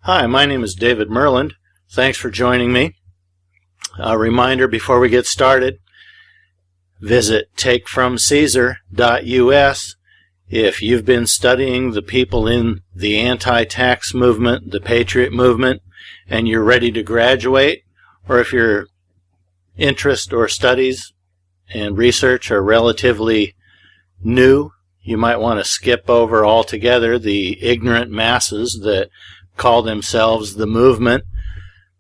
Hi, my name is David Merland. Thanks for joining me. A reminder before we get started, visit takefromcaesar.us if you've been studying the people in the anti-tax movement, the patriot movement, and you're ready to graduate, or if your interest or studies and research are relatively new, you might want to skip over altogether the ignorant masses that call themselves the movement.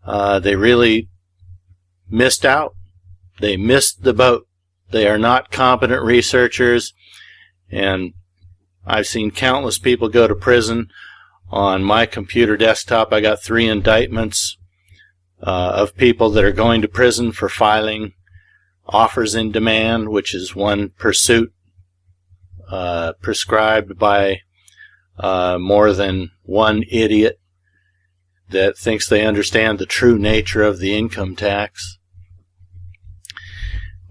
They really missed out. They missed the boat. They are not competent researchers, and I've seen countless people go to prison. On my computer desktop, I got 3 indictments of people that are going to prison for filing offers in demand, which is one pursuit prescribed by more than one idiot that thinks they understand the true nature of the income tax.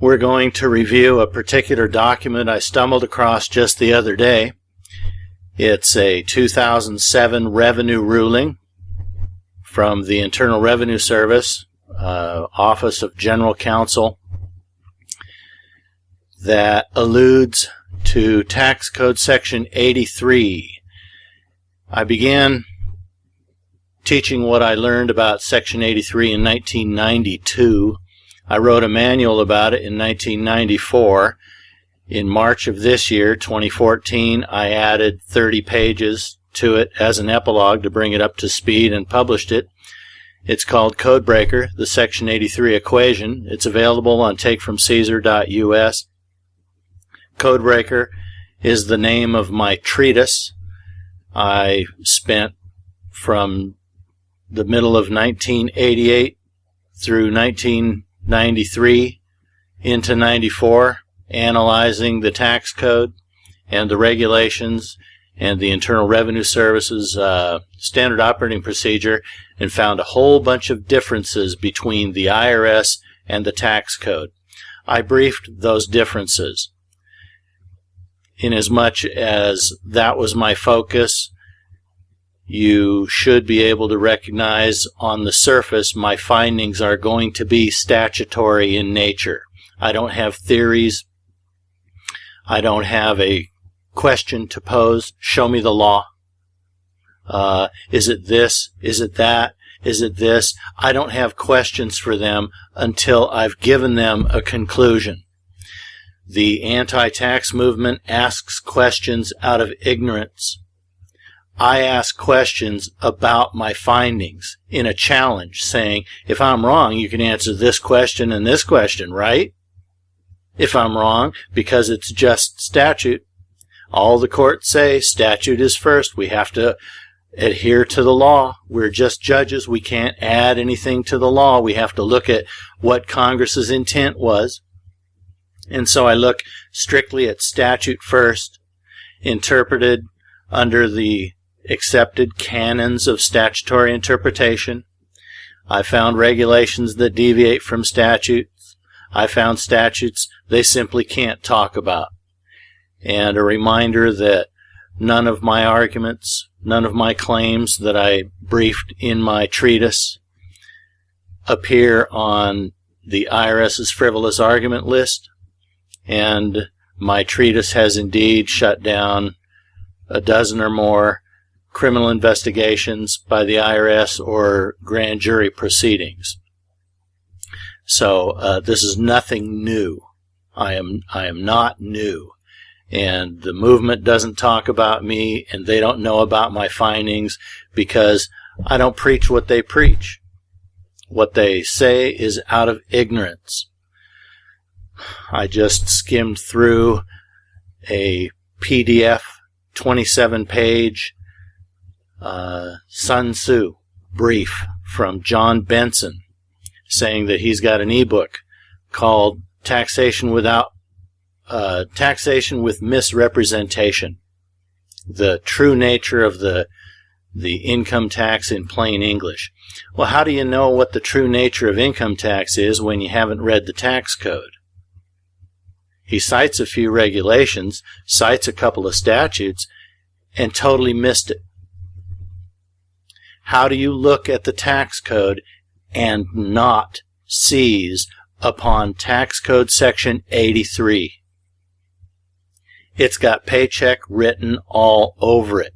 We're going to review a particular document I stumbled across just the other day. It's a 2007 revenue ruling from the Internal Revenue Service, Office of General Counsel, that alludes to Tax Code Section 83. I began teaching what I learned about Section 83 in 1992. I wrote a manual about it in 1994. In March of this year, 2014, I added 30 pages to it as an epilogue to bring it up to speed and published it. It's called Codebreaker, the Section 83 Equation. It's available on takefromcaesar.us. Codebreaker is the name of my treatise. I spent from the middle of 1988 through 1993 into 94 analyzing the tax code and the regulations and the Internal Revenue Service's standard operating procedure, and found a whole bunch of differences between the IRS and the tax code. I briefed those differences. Inasmuch as that was my focus, you should be able to recognize on the surface my findings are going to be statutory in nature. I don't have theories. I don't have a question to pose. Show me the law. Is it this? Is it that? Is it this? I don't have questions for them until I've given them a conclusion. The anti-tax movement asks questions out of ignorance. I ask questions about my findings in a challenge, saying, if I'm wrong, you can answer this question and this question, right? If I'm wrong, because it's just statute. All the courts say statute is first. We have to adhere to the law. We're just judges. We can't add anything to the law. We have to look at what Congress's intent was. And so I look strictly at statute first, interpreted under the accepted canons of statutory interpretation. I found regulations that deviate from statutes. I found statutes they simply can't talk about. And a reminder that none of my arguments, none of my claims that I briefed in my treatise appear on the IRS's frivolous argument list. And my treatise has indeed shut down a dozen or more criminal investigations by the IRS or grand jury proceedings. So this is nothing new. I am not new. And the movement doesn't talk about me, and they don't know about my findings because I don't preach what they preach. What they say is out of ignorance. I just skimmed through a PDF 27-page Sun Tzu brief from John Benson saying that he's got an ebook called Taxation with Misrepresentation, the true nature of the income tax in plain English. Well, how do you know what the true nature of income tax is when you haven't read the tax code? He cites a few regulations, cites a couple of statutes, and totally missed it. How do you look at the tax code and not seize upon tax code section 83? It's got paycheck written all over it.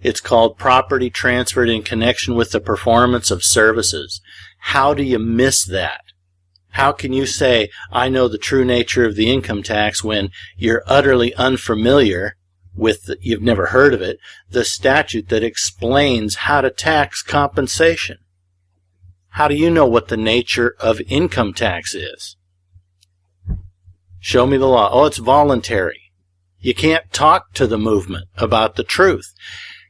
It's called property transferred in connection with the performance of services. How do you miss that? How can you say, I know the true nature of the income tax, when you're utterly unfamiliar with, you've never heard of it, the statute that explains how to tax compensation? How do you know what the nature of income tax is? Show me the law. Oh, it's voluntary. You can't talk to the movement about the truth.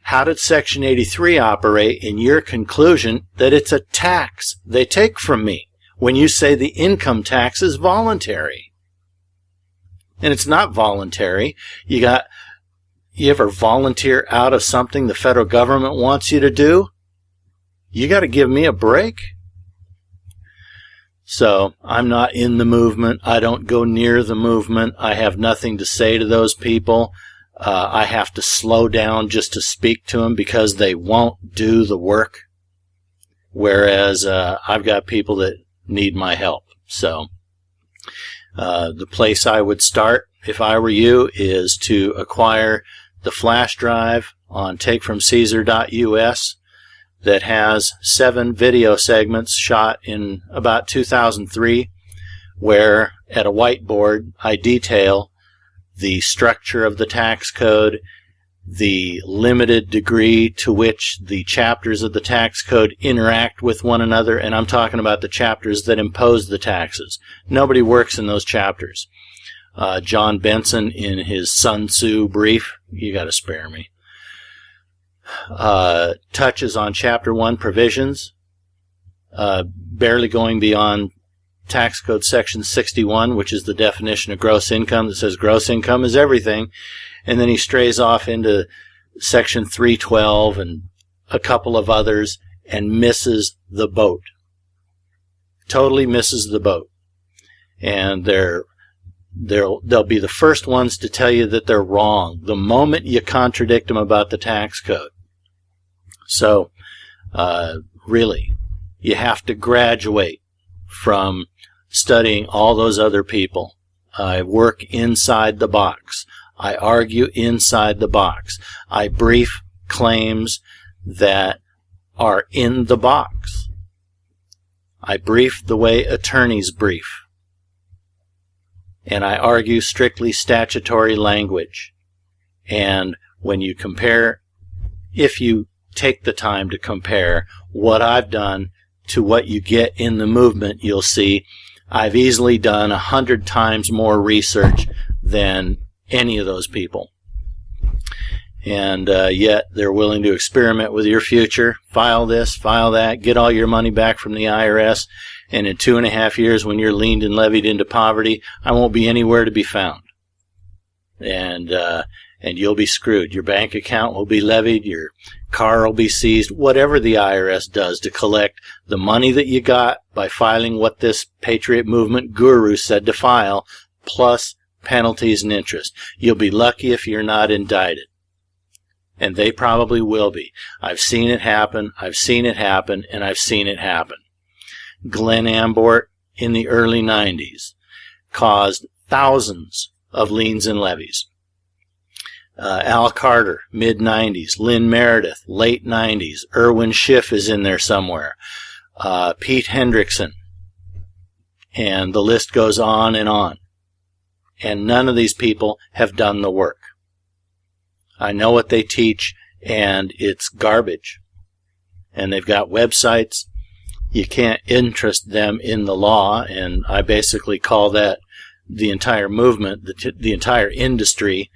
How did Section 83 operate in your conclusion that it's a tax they take from me when you say the income tax is voluntary? And it's not voluntary. You ever volunteer out of something the federal government wants you to do? You got to give me a break. So I'm not in the movement. I don't go near the movement. I have nothing to say to those people. I have to slow down just to speak to them because they won't do the work. Whereas I've got people that need my help. So the place I would start, if I were you, is to acquire the flash drive on takefromcaesar.us that has 7 video segments shot in about 2003, where at a whiteboard I detail the structure of the tax code, the limited degree to which the chapters of the tax code interact with one another, and I'm talking about the chapters that impose the taxes. Nobody works in those chapters. John Benson, in his Sun Tzu brief, you got to spare me, touches on Chapter 1 provisions, barely going beyond Tax Code Section 61, which is the definition of gross income that says gross income is everything. And then he strays off into Section 312 and a couple of others and misses the boat. Totally misses the boat. And they'll be the first ones to tell you that they're wrong the moment you contradict them about the tax code. So, really, you have to graduate from studying all those other people. I work inside the box. I argue inside the box. I brief claims that are in the box. I brief the way attorneys brief. And I argue strictly statutory language. And when you compare, if you take the time to compare what I've done to what you get in the movement, you'll see I've easily done 100 times more research than any of those people. And yet they're willing to experiment with your future. File this, file that, get all your money back from the IRS, and in 2.5 years, when you're leaned and levied into poverty, I won't be anywhere to be found. And you'll be screwed. Your bank account will be levied, your car will be seized, whatever the IRS does to collect the money that you got by filing what this Patriot Movement guru said to file, plus penalties and interest. You'll be lucky if you're not indicted. And they probably will be. I've seen it happen, I've seen it happen, and I've seen it happen. Glenn Ambort in the early 90s caused thousands of liens and levies. Al Carter, mid-90s. Lynn Meredith, late 90s. Irwin Schiff is in there somewhere. Pete Hendrickson. And the list goes on. And none of these people have done the work. I know what they teach, and it's garbage. And they've got websites. You can't interest them in the law, and I basically call that the entire movement, the entire industry,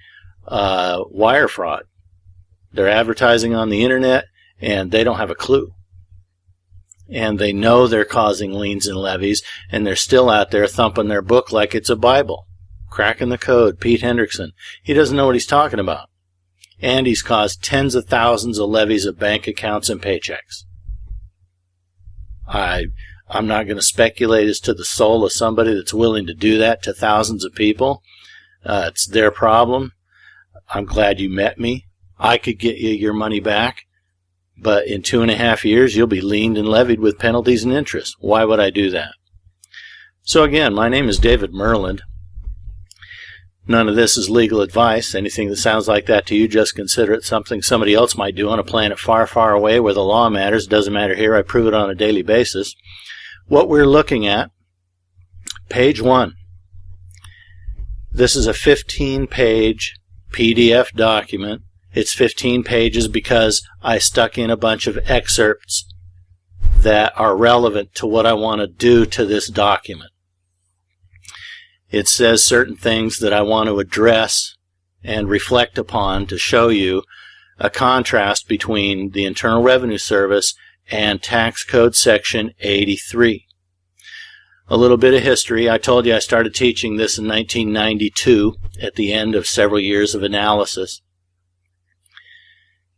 wire fraud. They're advertising on the internet, and they don't have a clue. And they know they're causing liens and levies, and they're still out there thumping their book like it's a Bible. Cracking the code. Pete Hendrickson. He doesn't know what he's talking about. And he's caused tens of thousands of levies of bank accounts and paychecks. I'm not going to speculate as to the soul of somebody that's willing to do that to thousands of people. It's their problem. I'm glad you met me. I could get you your money back, but in 2.5 years, you'll be liened and levied with penalties and interest. Why would I do that? So again, my name is David Merland. None of this is legal advice. Anything that sounds like that to you, just consider it something somebody else might do on a planet far, far away where the law matters. It doesn't matter here. I prove it on a daily basis. What we're looking at, page 1. This is a 15-page PDF document. It's 15 pages because I stuck in a bunch of excerpts that are relevant to what I want to do to this document. It says certain things that I want to address and reflect upon to show you a contrast between the Internal Revenue Service and Tax Code Section 83. A little bit of history. I told you I started teaching this in 1992 at the end of several years of analysis.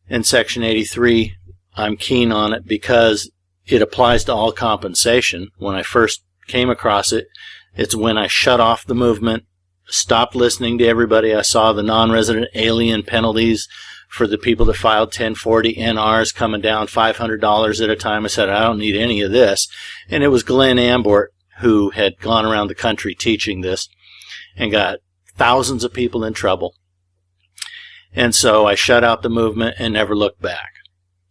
And Section 83, I'm keen on it because it applies to all compensation. When I first came across it, it's when I shut off the movement, stopped listening to everybody. I saw the non-resident alien penalties for the people that filed 1040 NRs coming down $500 at a time. I said, I don't need any of this. And it was Glenn Ambort who had gone around the country teaching this and got thousands of people in trouble. And so I shut out the movement and never looked back.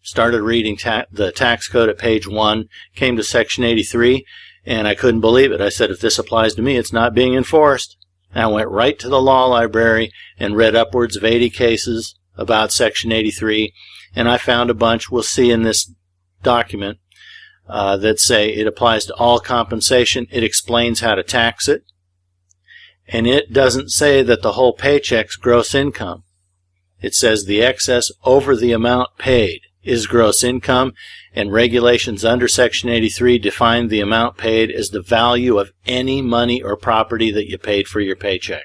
Started reading the tax code at page 1, came to Section 83, and I couldn't believe it. I said, if this applies to me, it's not being enforced. And I went right to the law library and read upwards of 80 cases about Section 83, and I found a bunch we'll see in this document that say it applies to all compensation. It explains how to tax it, and it doesn't say that the whole paycheck's gross income. It says the excess over the amount paid is gross income, and regulations under Section 83 define the amount paid as the value of any money or property that you paid for your paycheck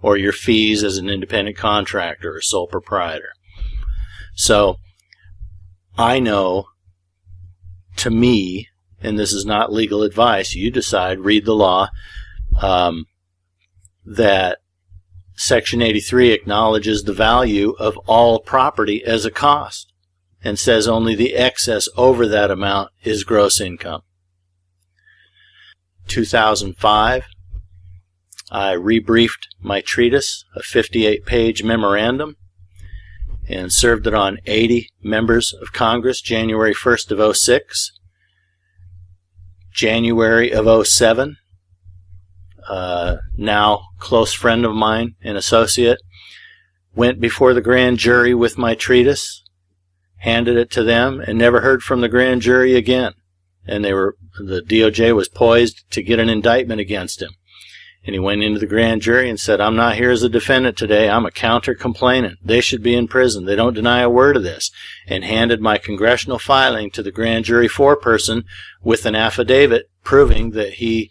or your fees as an independent contractor or sole proprietor. So I know, to me, and this is not legal advice, you decide, read the law, that Section 83 acknowledges the value of all property as a cost and says only the excess over that amount is gross income. 2005, I rebriefed my treatise, a 58-page memorandum, and served it on 80 members of Congress, January 1st of 06. January of 07, now close friend of mine and associate, went before the grand jury with my treatise, handed it to them, and never heard from the grand jury again. And the DOJ was poised to get an indictment against him. And he went into the grand jury and said, I'm not here as a defendant today. I'm a counter-complainant. They should be in prison. They don't deny a word of this. And handed my congressional filing to the grand jury foreperson with an affidavit proving that he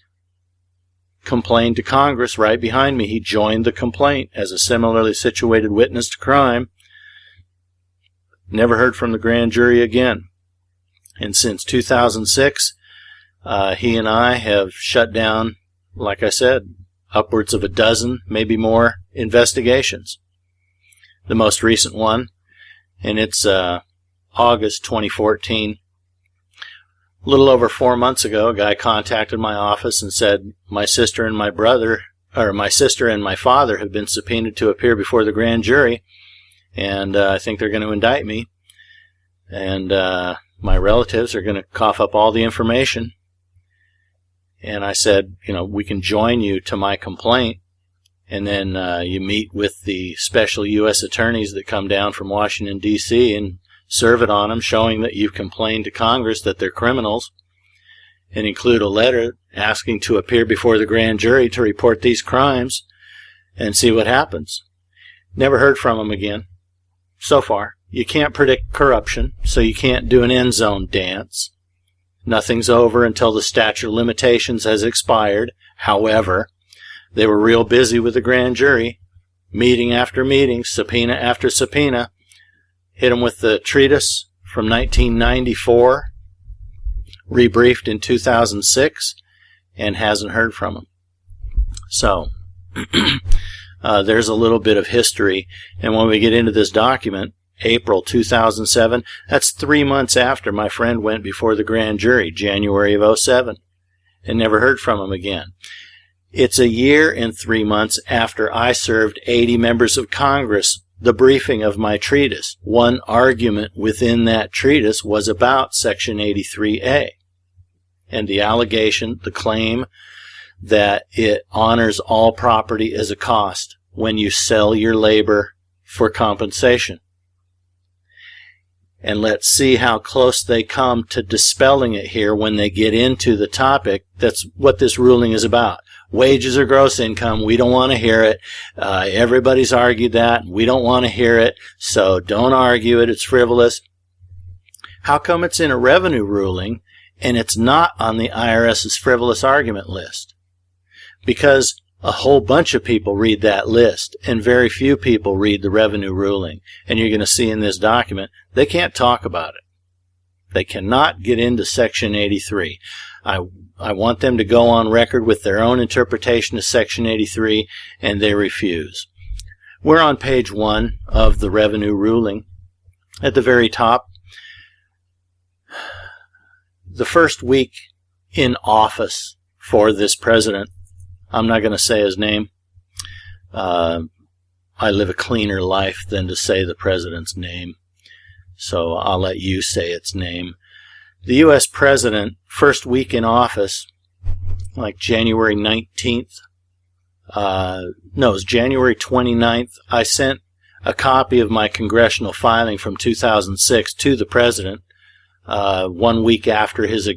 complained to Congress right behind me. He joined the complaint as a similarly situated witness to crime. Never heard from the grand jury again. And since 2006, he and I have shut down, like I said, upwards of a dozen, maybe more, investigations. The most recent one, and it's August 2014. A little over 4 months ago, a guy contacted my office and said, my sister and my father have been subpoenaed to appear before the grand jury, and I think they're going to indict me. And my relatives are going to cough up all the information. And I said, we can join you to my complaint, and then you meet with the special U.S. attorneys that come down from Washington, D.C., and serve it on them, showing that you've complained to Congress that they're criminals, and include a letter asking to appear before the grand jury to report these crimes and see what happens. Never heard from them again so far. You can't predict corruption, so you can't do an end zone dance. Nothing's over until the statute of limitations has expired. However, they were real busy with the grand jury, meeting after meeting, subpoena after subpoena. Hit them with the treatise from 1994, rebriefed in 2006, and hasn't heard from them. So, there's a little bit of history. And when we get into this document, April 2007, that's 3 months after my friend went before the grand jury, January of 2007, and never heard from him again. It's a year and 3 months after I served 80 members of Congress the briefing of my treatise. One argument within that treatise was about Section 83A and the allegation, the claim, that it honors all property as a cost when you sell your labor for compensation. And let's see how close they come to dispelling it here when they get into the topic. That's what this ruling is about. Wages or gross income, we don't want to hear it. Everybody's argued that. We don't want to hear it, so don't argue it. It's frivolous. How come it's in a revenue ruling and it's not on the IRS's frivolous argument list? Because a whole bunch of people read that list, and very few people read the revenue ruling. And you're going to see in this document, they can't talk about it. They cannot get into Section 83. I want them to go on record with their own interpretation of Section 83, and they refuse. We're on page 1 of the revenue ruling. At the very top, the first week in office for this president, I'm not going to say his name. I live a cleaner life than to say the president's name, so I'll let you say its name. The U.S. president, first week in office, like January 19th, it was January 29th, I sent a copy of my congressional filing from 2006 to the president 1 week after his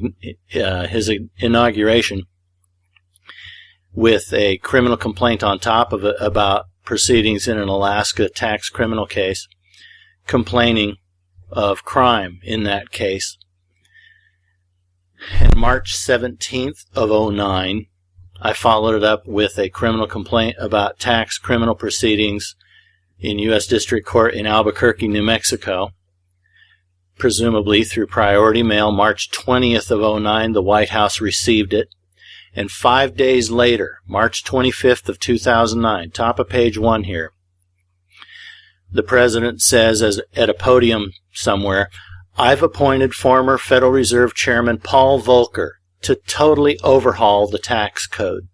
inauguration, with a criminal complaint on top of it about proceedings in an Alaska tax criminal case, complaining of crime in that case. And March 17th of 2009, I followed it up with a criminal complaint about tax criminal proceedings in U.S. District Court in Albuquerque, New Mexico, presumably through priority mail. March 20th of 2009, the White House received it. And 5 days later, March 25th of 2009, top of page 1 here, the president says at a podium somewhere, I've appointed former Federal Reserve Chairman Paul Volcker to totally overhaul the tax code.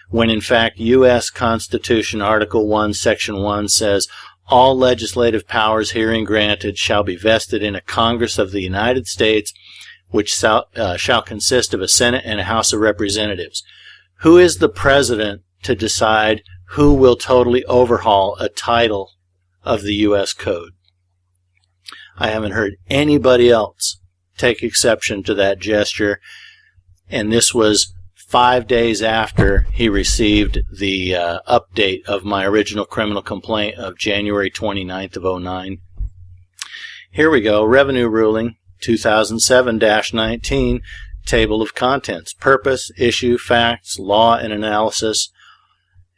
When in fact U.S. Constitution Article 1, Section 1 says, all legislative powers herein granted shall be vested in a Congress of the United States, which shall consist of a Senate and a House of Representatives. Who is the president to decide who will totally overhaul a title of the U.S. Code? I haven't heard anybody else take exception to that gesture, and this was 5 days after he received the update of my original criminal complaint of January 29th of 2009. Here we go, revenue ruling 2007-19, table of contents, purpose, issue, facts, law, and analysis.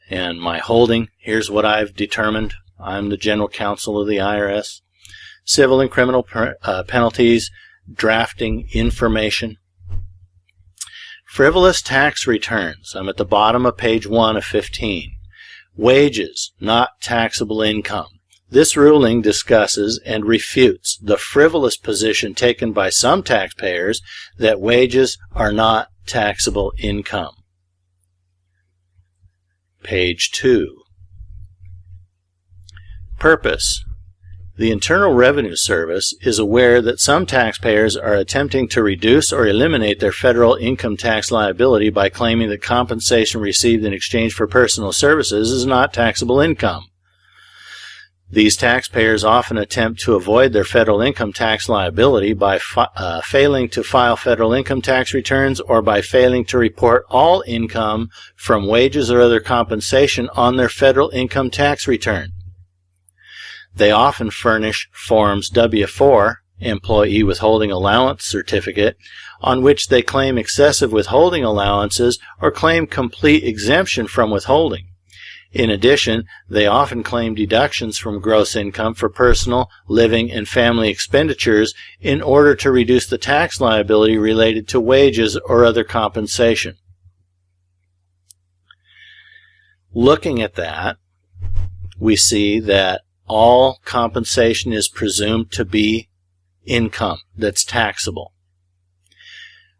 And my holding, here's what I've determined. I'm the general counsel of the IRS. Civil and criminal penalties, drafting information. Frivolous tax returns. I'm at the bottom of page 1 of 15. Wages, not taxable income. This ruling discusses and refutes the frivolous position taken by some taxpayers that wages are not taxable income. Page 2. Purpose. The Internal Revenue Service is aware that some taxpayers are attempting to reduce or eliminate their federal income tax liability by claiming that compensation received in exchange for personal services is not taxable income. These taxpayers often attempt to avoid their federal income tax liability by failing to file federal income tax returns or by failing to report all income from wages or other compensation on their federal income tax return. They often furnish Forms W-4, Employee Withholding Allowance Certificate, on which they claim excessive withholding allowances or claim complete exemption from withholding. In addition, they often claim deductions from gross income for personal, living, and family expenditures in order to reduce the tax liability related to wages or other compensation. Looking at that, we see that all compensation is presumed to be income that's taxable.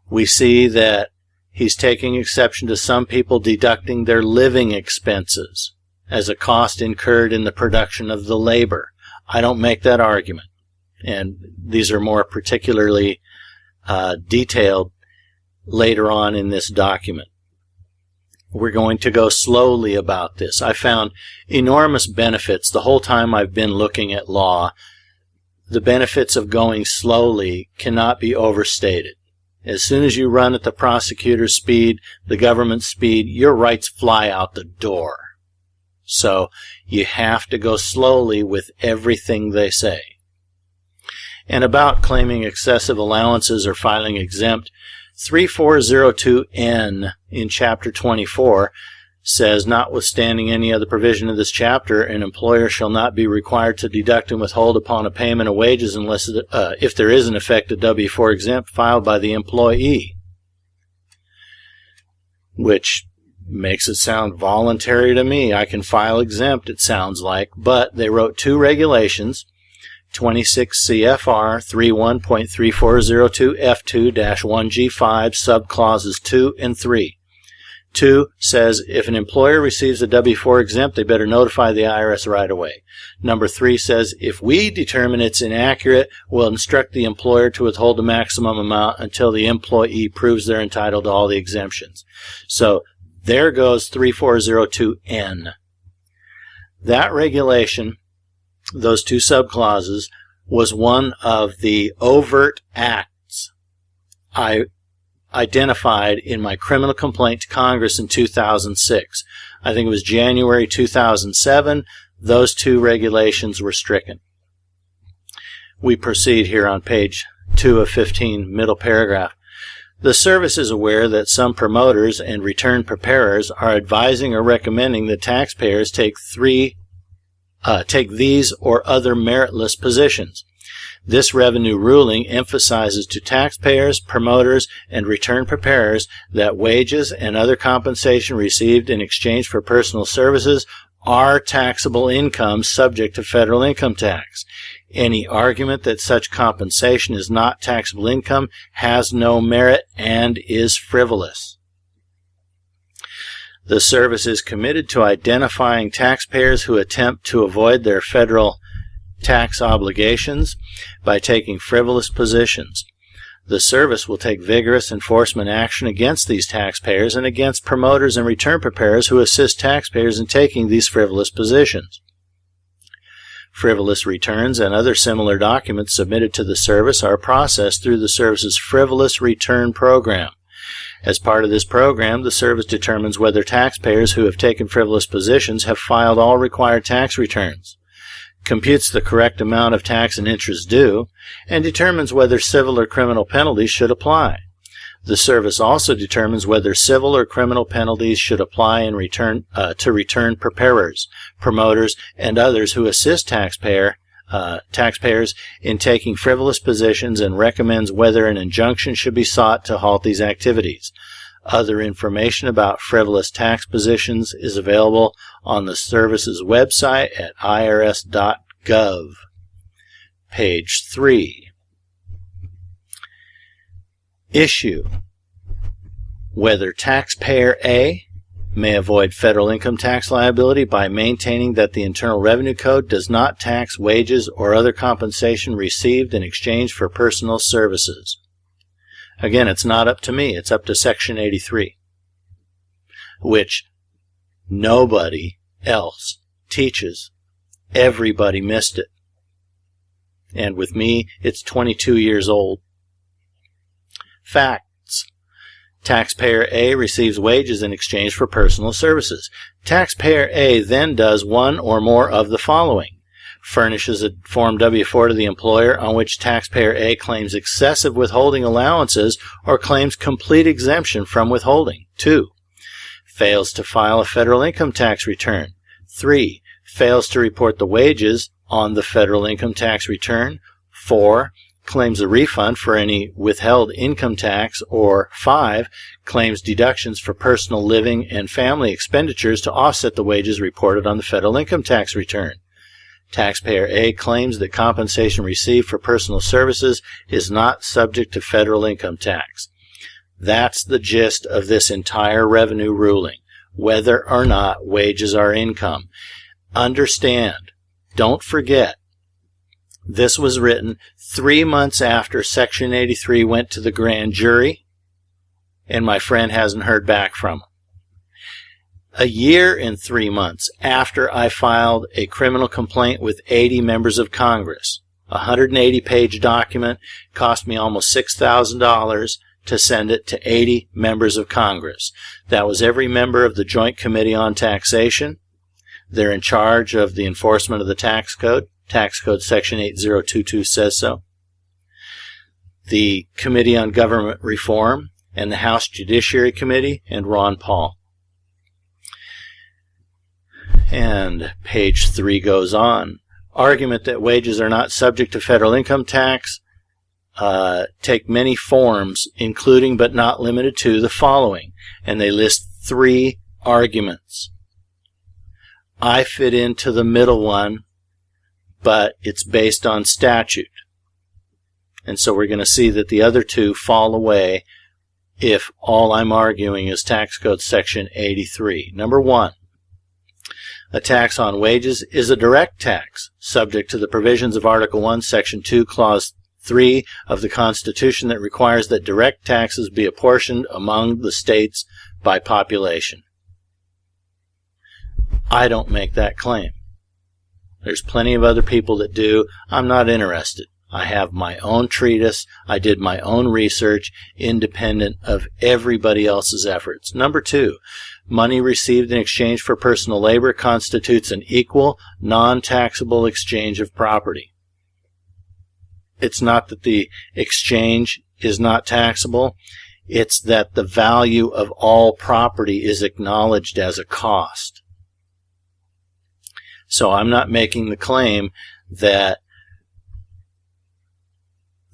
We see that he's taking exception to some people deducting their living expenses as a cost incurred in the production of the labor. I don't make that argument, and these are more particularly detailed later on in this document. We're going to go slowly about this. I found enormous benefits the whole time I've been looking at law. The benefits of going slowly cannot be overstated. As soon as you run at the prosecutor's speed, the government's speed, your rights fly out the door. So you have to go slowly with everything they say. And about claiming excessive allowances or filing exempt, 3402N in Chapter 24 says, notwithstanding any other provision of this chapter, an employer shall not be required to deduct and withhold upon a payment of wages unless if there is in effect a W-4 exempt filed by the employee, which makes it sound voluntary to me. I can file exempt, it sounds like, but they wrote two regulations, 26 CFR 31.3402 F2-1G5 subclauses 2 and 3. 2 says if an employer receives a W-4 exempt, they better notify the IRS right away. Number 3 says if we determine it's inaccurate, we'll instruct the employer to withhold the maximum amount until the employee proves they're entitled to all the exemptions. So there goes 3402N. That regulation, those two subclauses, was one of the overt acts I identified in my criminal complaint to Congress in 2006. I think it was January 2007. Those two regulations were stricken. We proceed here on page 2 of 15, middle paragraph. The service is aware that some promoters and return preparers are advising or recommending that taxpayers take these or other meritless positions. This revenue ruling emphasizes to taxpayers, promoters, and return preparers that wages and other compensation received in exchange for personal services are taxable income subject to federal income tax. Any argument that such compensation is not taxable income has no merit and is frivolous. The service is committed to identifying taxpayers who attempt to avoid their federal tax obligations by taking frivolous positions. The service will take vigorous enforcement action against these taxpayers and against promoters and return preparers who assist taxpayers in taking these frivolous positions. Frivolous returns and other similar documents submitted to the service are processed through the service's frivolous return program. As part of this program, the service determines whether taxpayers who have taken frivolous positions have filed all required tax returns, computes the correct amount of tax and interest due, and determines whether civil or criminal penalties should apply. The service also determines whether civil or criminal penalties should apply in return to return preparers, promoters, and others who assist taxpayers in taking frivolous positions, and recommends whether an injunction should be sought to halt these activities. Other information about frivolous tax positions is available on the service's website at irs.gov. Page 3. Issue: whether taxpayer A may avoid federal income tax liability by maintaining that the Internal Revenue Code does not tax wages or other compensation received in exchange for personal services. Again, it's not up to me. It's up to Section 83, which nobody else teaches. Everybody missed it. And with me, it's 22 years old. Facts. Taxpayer A receives wages in exchange for personal services. Taxpayer A then does one or more of the following: furnishes a Form W-4 to the employer on which taxpayer A claims excessive withholding allowances or claims complete exemption from withholding. 2. Fails to file a federal income tax return. 3. Fails to report the wages on the federal income tax return. 4. claims a refund for any withheld income tax, or 5, claims deductions for personal living and family expenditures to offset the wages reported on the federal income tax return. Taxpayer A claims that compensation received for personal services is not subject to federal income tax. That's the gist of this entire revenue ruling, whether or not wages are income. Understand, don't forget, this was written 3 months after Section 83 went to the grand jury, and my friend hasn't heard back from him. A year and 3 months after I filed a criminal complaint with 80 members of Congress. A 180-page document cost me almost $6,000 to send it to 80 members of Congress. That was every member of the Joint Committee on Taxation. They're in charge of the enforcement of the tax code. Tax Code Section 8022 says so. The Committee on Government Reform and the House Judiciary Committee and Ron Paul. And page 3 goes on. Argument that wages are not subject to federal income tax take many forms, including but not limited to the following. And they list 3 arguments. I fit into the middle one, but it's based on statute. And so we're going to see that the other 2 fall away if all I'm arguing is Tax Code Section 83. Number 1. A tax on wages is a direct tax, subject to the provisions of Article 1, Section 2, Clause 3 of the Constitution that requires that direct taxes be apportioned among the states by population. I don't make that claim. There's plenty of other people that do. I'm not interested. I have my own treatise. I did my own research, independent of everybody else's efforts. Number 2, money received in exchange for personal labor constitutes an equal, non-taxable exchange of property. It's not that the exchange is not taxable. It's that the value of all property is acknowledged as a cost. So I'm not making the claim that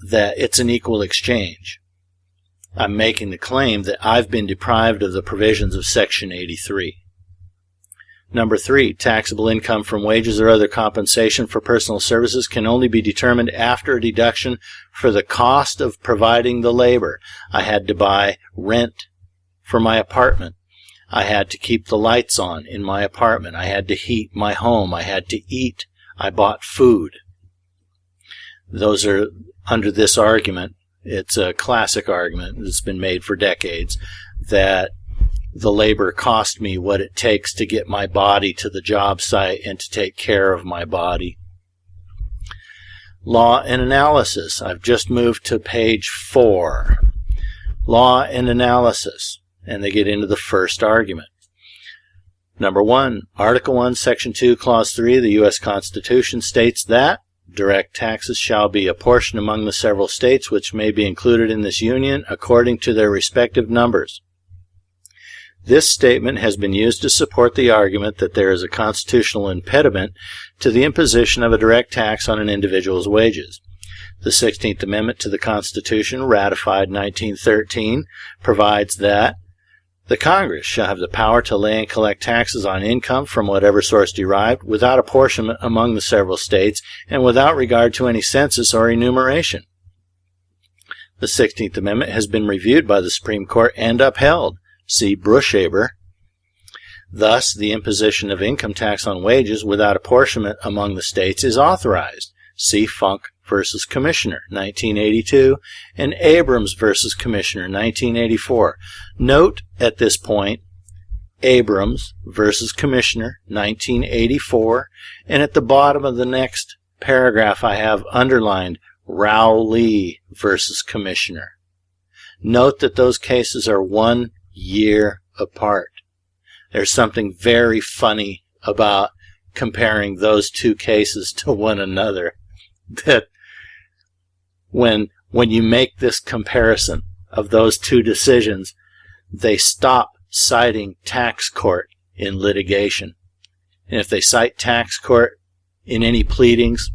it's an equal exchange. I'm making the claim that I've been deprived of the provisions of Section 83. Number 3, taxable income from wages or other compensation for personal services can only be determined after a deduction for the cost of providing the labor. I had to buy rent for my apartment. I had to keep the lights on in my apartment. I had to heat my home. I had to eat. I bought food. Those are under this argument. It's a classic argument that's been made for decades that the labor cost me what it takes to get my body to the job site and to take care of my body. Law and analysis. I've just moved to page 4. Law and analysis. And they get into the first argument. Number 1, Article 1, Section 2, Clause 3 of the U.S. Constitution states that direct taxes shall be apportioned among the several states which may be included in this union according to their respective numbers. This statement has been used to support the argument that there is a constitutional impediment to the imposition of a direct tax on an individual's wages. The 16th Amendment to the Constitution, ratified in 1913, provides that the Congress shall have the power to lay and collect taxes on income from whatever source derived, without apportionment among the several states, and without regard to any census or enumeration. The 16th Amendment has been reviewed by the Supreme Court and upheld. See Brushaber. Thus, the imposition of income tax on wages without apportionment among the states is authorized. See Funk versus Commissioner, 1982, and Abrams versus Commissioner, 1984. Note at this point, Abrams versus Commissioner, 1984, and at the bottom of the next paragraph I have underlined, Rowley versus Commissioner. Note that those cases are 1 year apart. There's something very funny about comparing those 2 cases to one another. That when you make this comparison of those 2 decisions, they stop citing tax court in litigation. And if they cite tax court in any pleadings,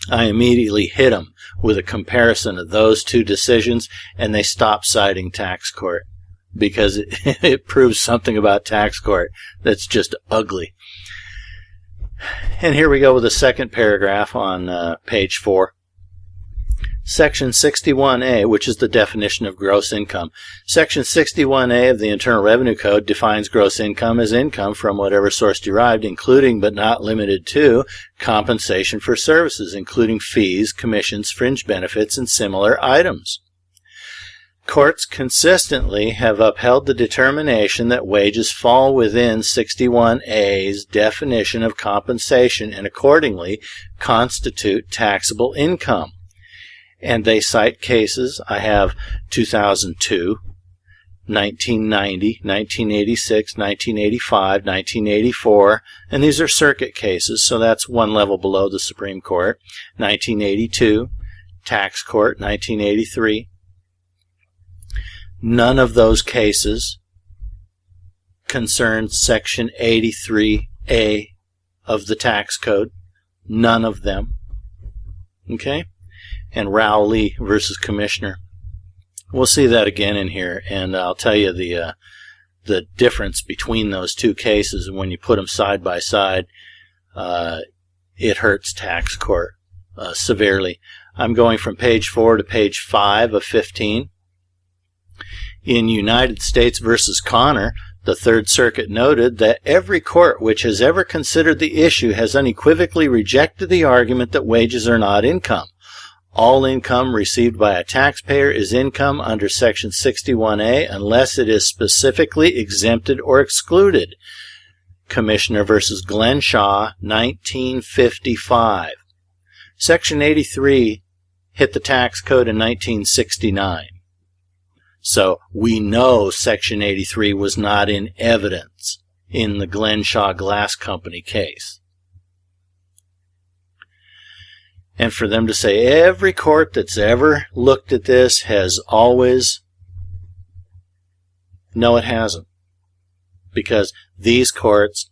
I immediately hit them with a comparison of those two decisions, and they stopped citing tax court because it proves something about tax court that's just ugly. And here we go with the second paragraph on page 4. Section 61A, which is the definition of gross income. Section 61A of the Internal Revenue Code defines gross income as income from whatever source derived, including but not limited to compensation for services, including fees, commissions, fringe benefits, and similar items. Courts consistently have upheld the determination that wages fall within 61A's definition of compensation and accordingly constitute taxable income. And they cite cases. I have 2002, 1990, 1986, 1985, 1984, and these are circuit cases, so that's one level below the Supreme Court. 1982, tax court, 1983. None of those cases concern Section 83A of the tax code. None of them. Okay? And Rowley versus Commissioner. We'll see that again in here, and I'll tell you the difference between those two cases. And when you put them side by side, it hurts tax court severely. I'm going from page 4 to page 5 of 15. In United States versus Connor, the Third Circuit noted that every court which has ever considered the issue has unequivocally rejected the argument that wages are not income. All income received by a taxpayer is income under Section 61A unless it is specifically exempted or excluded. Commissioner versus Glenshaw, 1955. Section 83 hit the tax code in 1969. So we know Section 83 was not in evidence in the Glenshaw Glass Company case. And for them to say every court that's ever looked at this has always... No, it hasn't. Because these courts,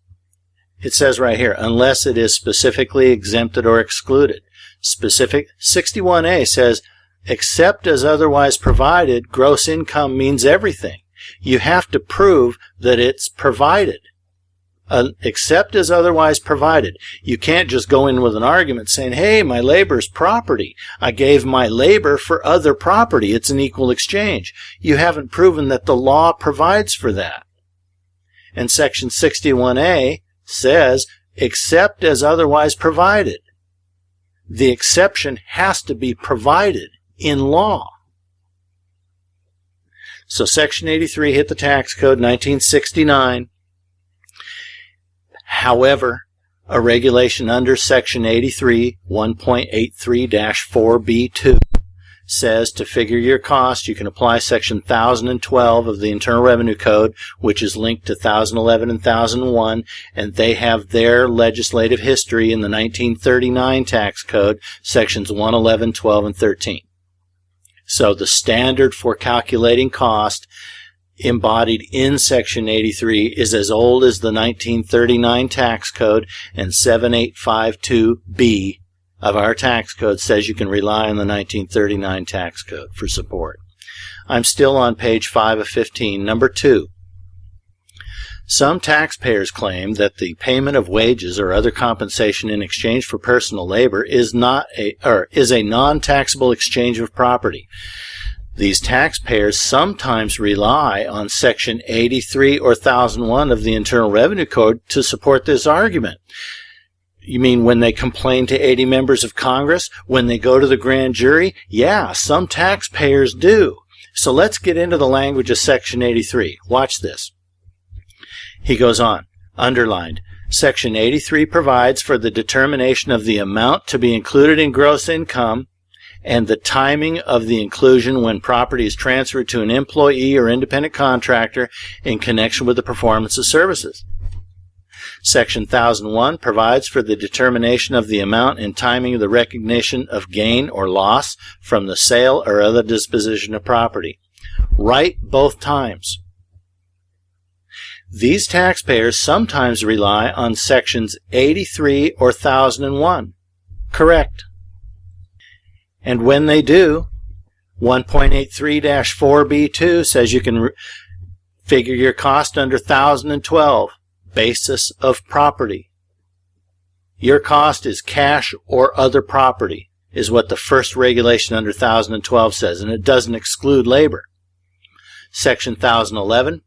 it says right here, unless it is specifically exempted or excluded. Specific 61A says, except as otherwise provided, gross income means everything. You have to prove that it's provided. Except as otherwise provided. You can't just go in with an argument saying, hey, my labor's property. I gave my labor for other property. It's an equal exchange. You haven't proven that the law provides for that. And Section 61A says, except as otherwise provided. The exception has to be provided in law. So Section 83 hit the tax code in 1969. However, a regulation under Section 83, 1.83-4B2 says to figure your cost, you can apply Section 1012 of the Internal Revenue Code, which is linked to 1011 and 1001, and they have their legislative history in the 1939 tax code, Sections 111, 12, and 13. So the standard for calculating cost embodied in Section 83 is as old as the 1939 tax code, and 7852B of our tax code says you can rely on the 1939 tax code for support. I'm still on page 5 of 15, number 2. Some taxpayers claim that the payment of wages or other compensation in exchange for personal labor is a non-taxable exchange of property. These taxpayers sometimes rely on Section 83 or 1001 of the Internal Revenue Code to support this argument. You mean when they complain to 80 members of Congress? When they go to the grand jury? Yeah, some taxpayers do. So let's get into the language of Section 83. Watch this. He goes on, underlined. Section 83 provides for the determination of the amount to be included in gross income and the timing of the inclusion when property is transferred to an employee or independent contractor in connection with the performance of services. Section 1001 provides for the determination of the amount and timing of the recognition of gain or loss from the sale or other disposition of property. Right both times. These taxpayers sometimes rely on Sections 83 or 1001. Correct. And when they do, 1.83-4B2 says you can figure your cost under 1012, basis of property. Your cost is cash or other property, is what the first regulation under 1012 says, and it doesn't exclude labor. Section 1011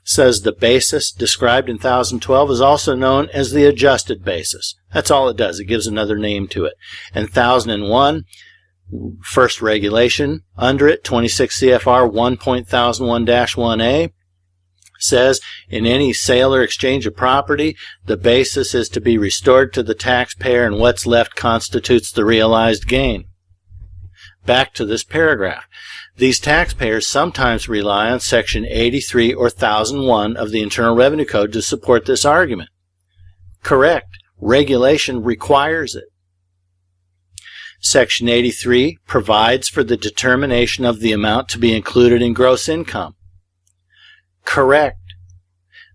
says the basis described in 1012 is also known as the adjusted basis. That's all it does. It gives another name to it. And 1001, first regulation under it, 26 CFR 1.1001-1A, says in any sale or exchange of property, the basis is to be restored to the taxpayer, and what's left constitutes the realized gain. Back to this paragraph. These taxpayers sometimes rely on Section 83 or 1001 of the Internal Revenue Code to support this argument. Correct. Regulation requires it. Section 83 provides for the determination of the amount to be included in gross income. Correct.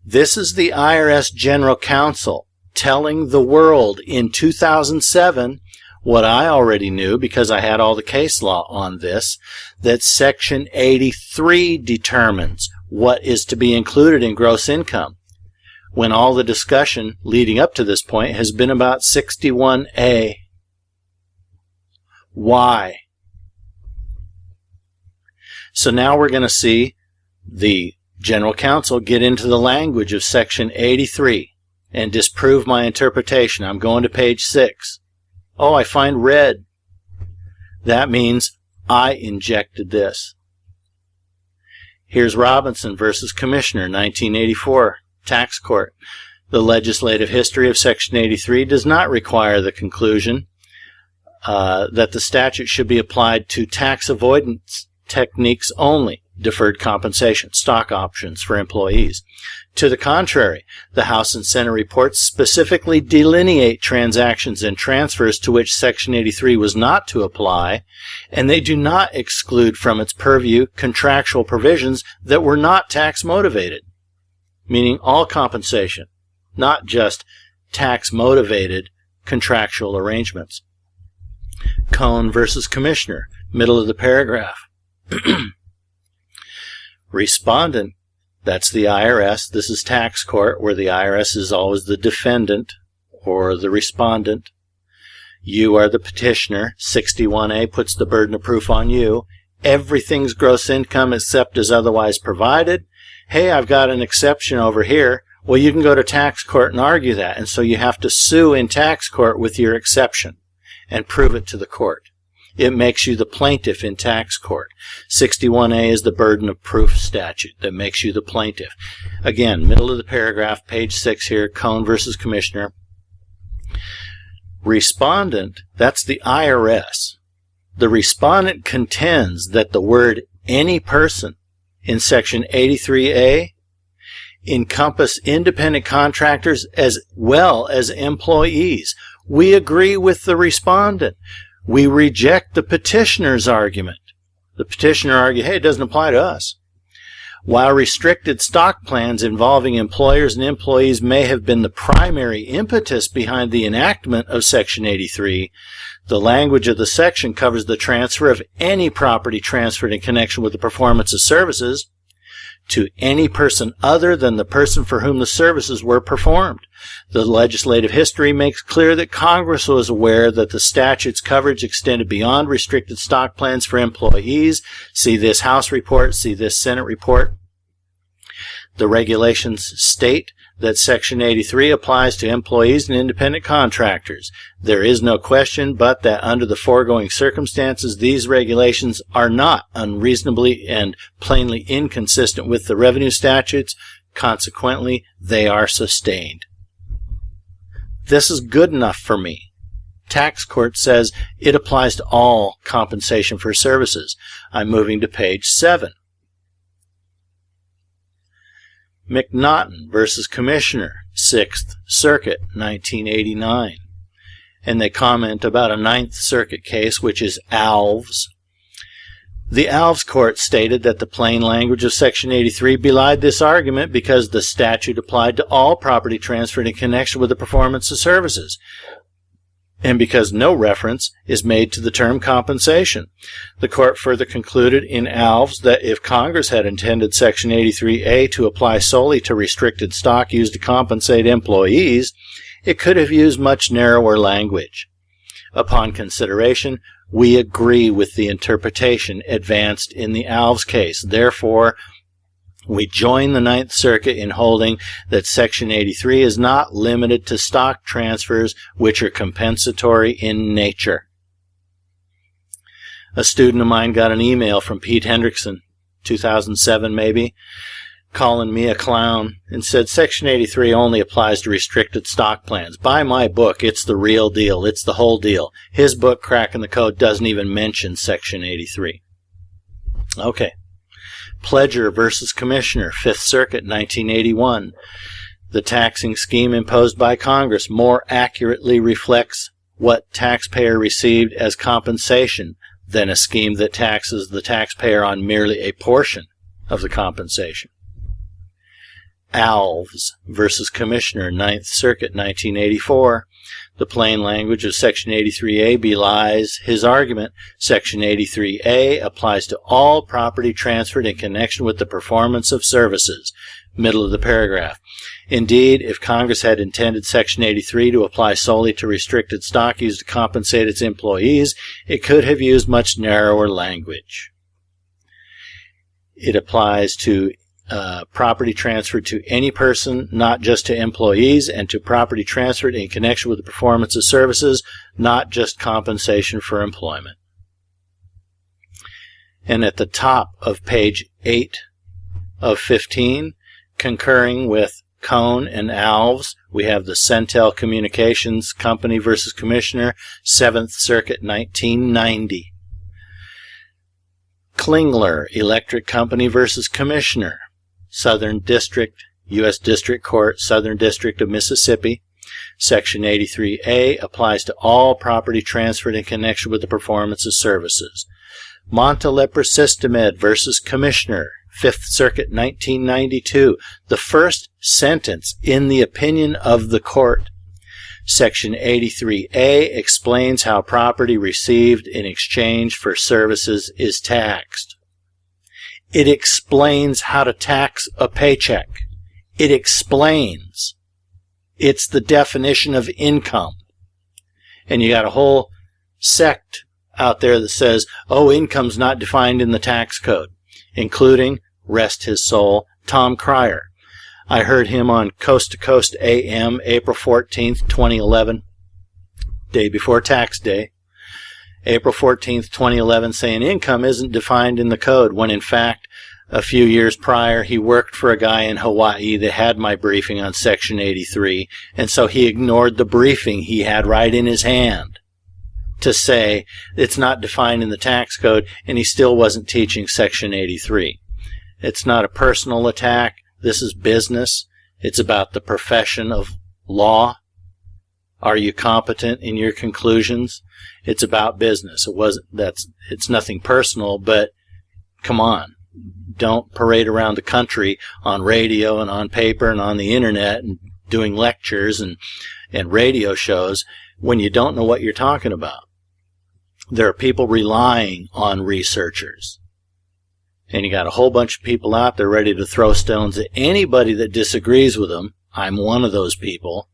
This is the IRS General Counsel telling the world in 2007 what I already knew because I had all the case law on this, that Section 83 determines what is to be included in gross income, when all the discussion leading up to this point has been about 61A. Why? So now we're going to see the General Counsel get into the language of Section 83 and disprove my interpretation. I'm going to page 6. Oh, I find red. That means I injected this. Here's Robinson versus Commissioner, 1984, Tax Court. The legislative history of Section 83 does not require the conclusion that the statute should be applied to tax avoidance techniques only, deferred compensation, stock options for employees. To the contrary, the House and Senate reports specifically delineate transactions and transfers to which Section 83 was not to apply, and they do not exclude from its purview contractual provisions that were not tax motivated, meaning all compensation, not just tax motivated contractual arrangements. Cohn versus Commissioner, middle of the paragraph. Respondent, that's the IRS. This is tax court, where the IRS is always the defendant or the respondent. You are the petitioner. 61A puts the burden of proof on you. Everything's gross income except as otherwise provided. Hey, I've got an exception over here. Well, you can go to tax court and argue that, and so you have to sue in tax court with your exception and prove it to the court. It makes you the plaintiff in tax court. 61A is the burden of proof statute that makes you the plaintiff. Again, middle of the paragraph, page 6 here, Cohn versus Commissioner. Respondent, that's the IRS. The respondent contends that the word any person in Section 83A encompass independent contractors as well as employees. We agree with the respondent. We reject the petitioner's argument. The petitioner argued, hey, it doesn't apply to us. While restricted stock plans involving employers and employees may have been the primary impetus behind the enactment of Section 83, the language of the section covers the transfer of any property transferred in connection with the performance of services to any person other than the person for whom the services were performed. The legislative history makes clear that Congress was aware that the statute's coverage extended beyond restricted stock plans for employees. See this House report, see this Senate report. The regulations state that Section 83 applies to employees and independent contractors. There is no question but that under the foregoing circumstances, these regulations are not unreasonably and plainly inconsistent with the revenue statutes. Consequently, they are sustained. This is good enough for me. Tax court says it applies to all compensation for services. I'm moving to page 7. McNaughton versus Commissioner, 6th Circuit, 1989. And they comment about a 9th Circuit case, which is Alves. The Alves court stated that the plain language of Section 83 belied this argument because the statute applied to all property transferred in connection with the performance of services. and because no reference is made to the term compensation. The court further concluded in Alves that if Congress had intended Section 83A to apply solely to restricted stock used to compensate employees, it could have used much narrower language. Upon consideration, we agree with the interpretation advanced in the Alves case. Therefore, we join the Ninth Circuit in holding that Section 83 is not limited to stock transfers which are compensatory in nature. A student of mine got an email from Pete Hendrickson, 2007 maybe, calling me a clown, and said Section 83 only applies to restricted stock plans. Buy my book. It's the real deal. It's the whole deal. His book, Cracking the Code, doesn't even mention Section 83. Okay. Pledger versus Commissioner, Fifth Circuit, 1981. The taxing scheme imposed by Congress more accurately reflects what taxpayer received as compensation than a scheme that taxes the taxpayer on merely a portion of the compensation. Alves versus Commissioner, Ninth Circuit, 1984. The plain language of Section 83A belies his argument. Section 83A applies to all property transferred in connection with the performance of services. Middle of the paragraph. Indeed, if Congress had intended Section 83 to apply solely to restricted stock used to compensate its employees, it could have used much narrower language. It applies to property transferred to any person, not just to employees, and to property transferred in connection with the performance of services, not just compensation for employment. And at the top of page 8 of 15, concurring with Cohn and Alves, we have the Centel Communications Company versus Commissioner, 7th Circuit, 1990. Klingler Electric Company versus Commissioner, Southern District, U.S. District Court, Southern District of Mississippi. Section 83A applies to all property transferred in connection with the performance of services. Montalepre Systemed versus Commissioner, Fifth Circuit, 1992. The first sentence in the opinion of the court. Section 83A explains how property received in exchange for services is taxed. It explains how to tax a paycheck. It explains. It's the definition of income. And you got a whole sect out there that says, oh, income's not defined in the tax code, including, rest his soul, Tom Cryer. I heard him on Coast to Coast AM, April 14th, 2011, day before tax day. April 14th, 2011, saying income isn't defined in the code, when in fact, a few years prior, he worked for a guy in Hawaii that had my briefing on Section 83, and so he ignored the briefing he had right in his hand to say it's not defined in the tax code, and he still wasn't teaching Section 83. It's not a personal attack. This is business. It's about the profession of law. Are you competent in your conclusions? It's about business. It's nothing personal, but come on. Don't parade around the country on radio and on paper and on the internet and doing lectures and radio shows when you don't know what you're talking about. There are people relying on researchers. And you got a whole bunch of people out there ready to throw stones at anybody that disagrees with them. I'm one of those people.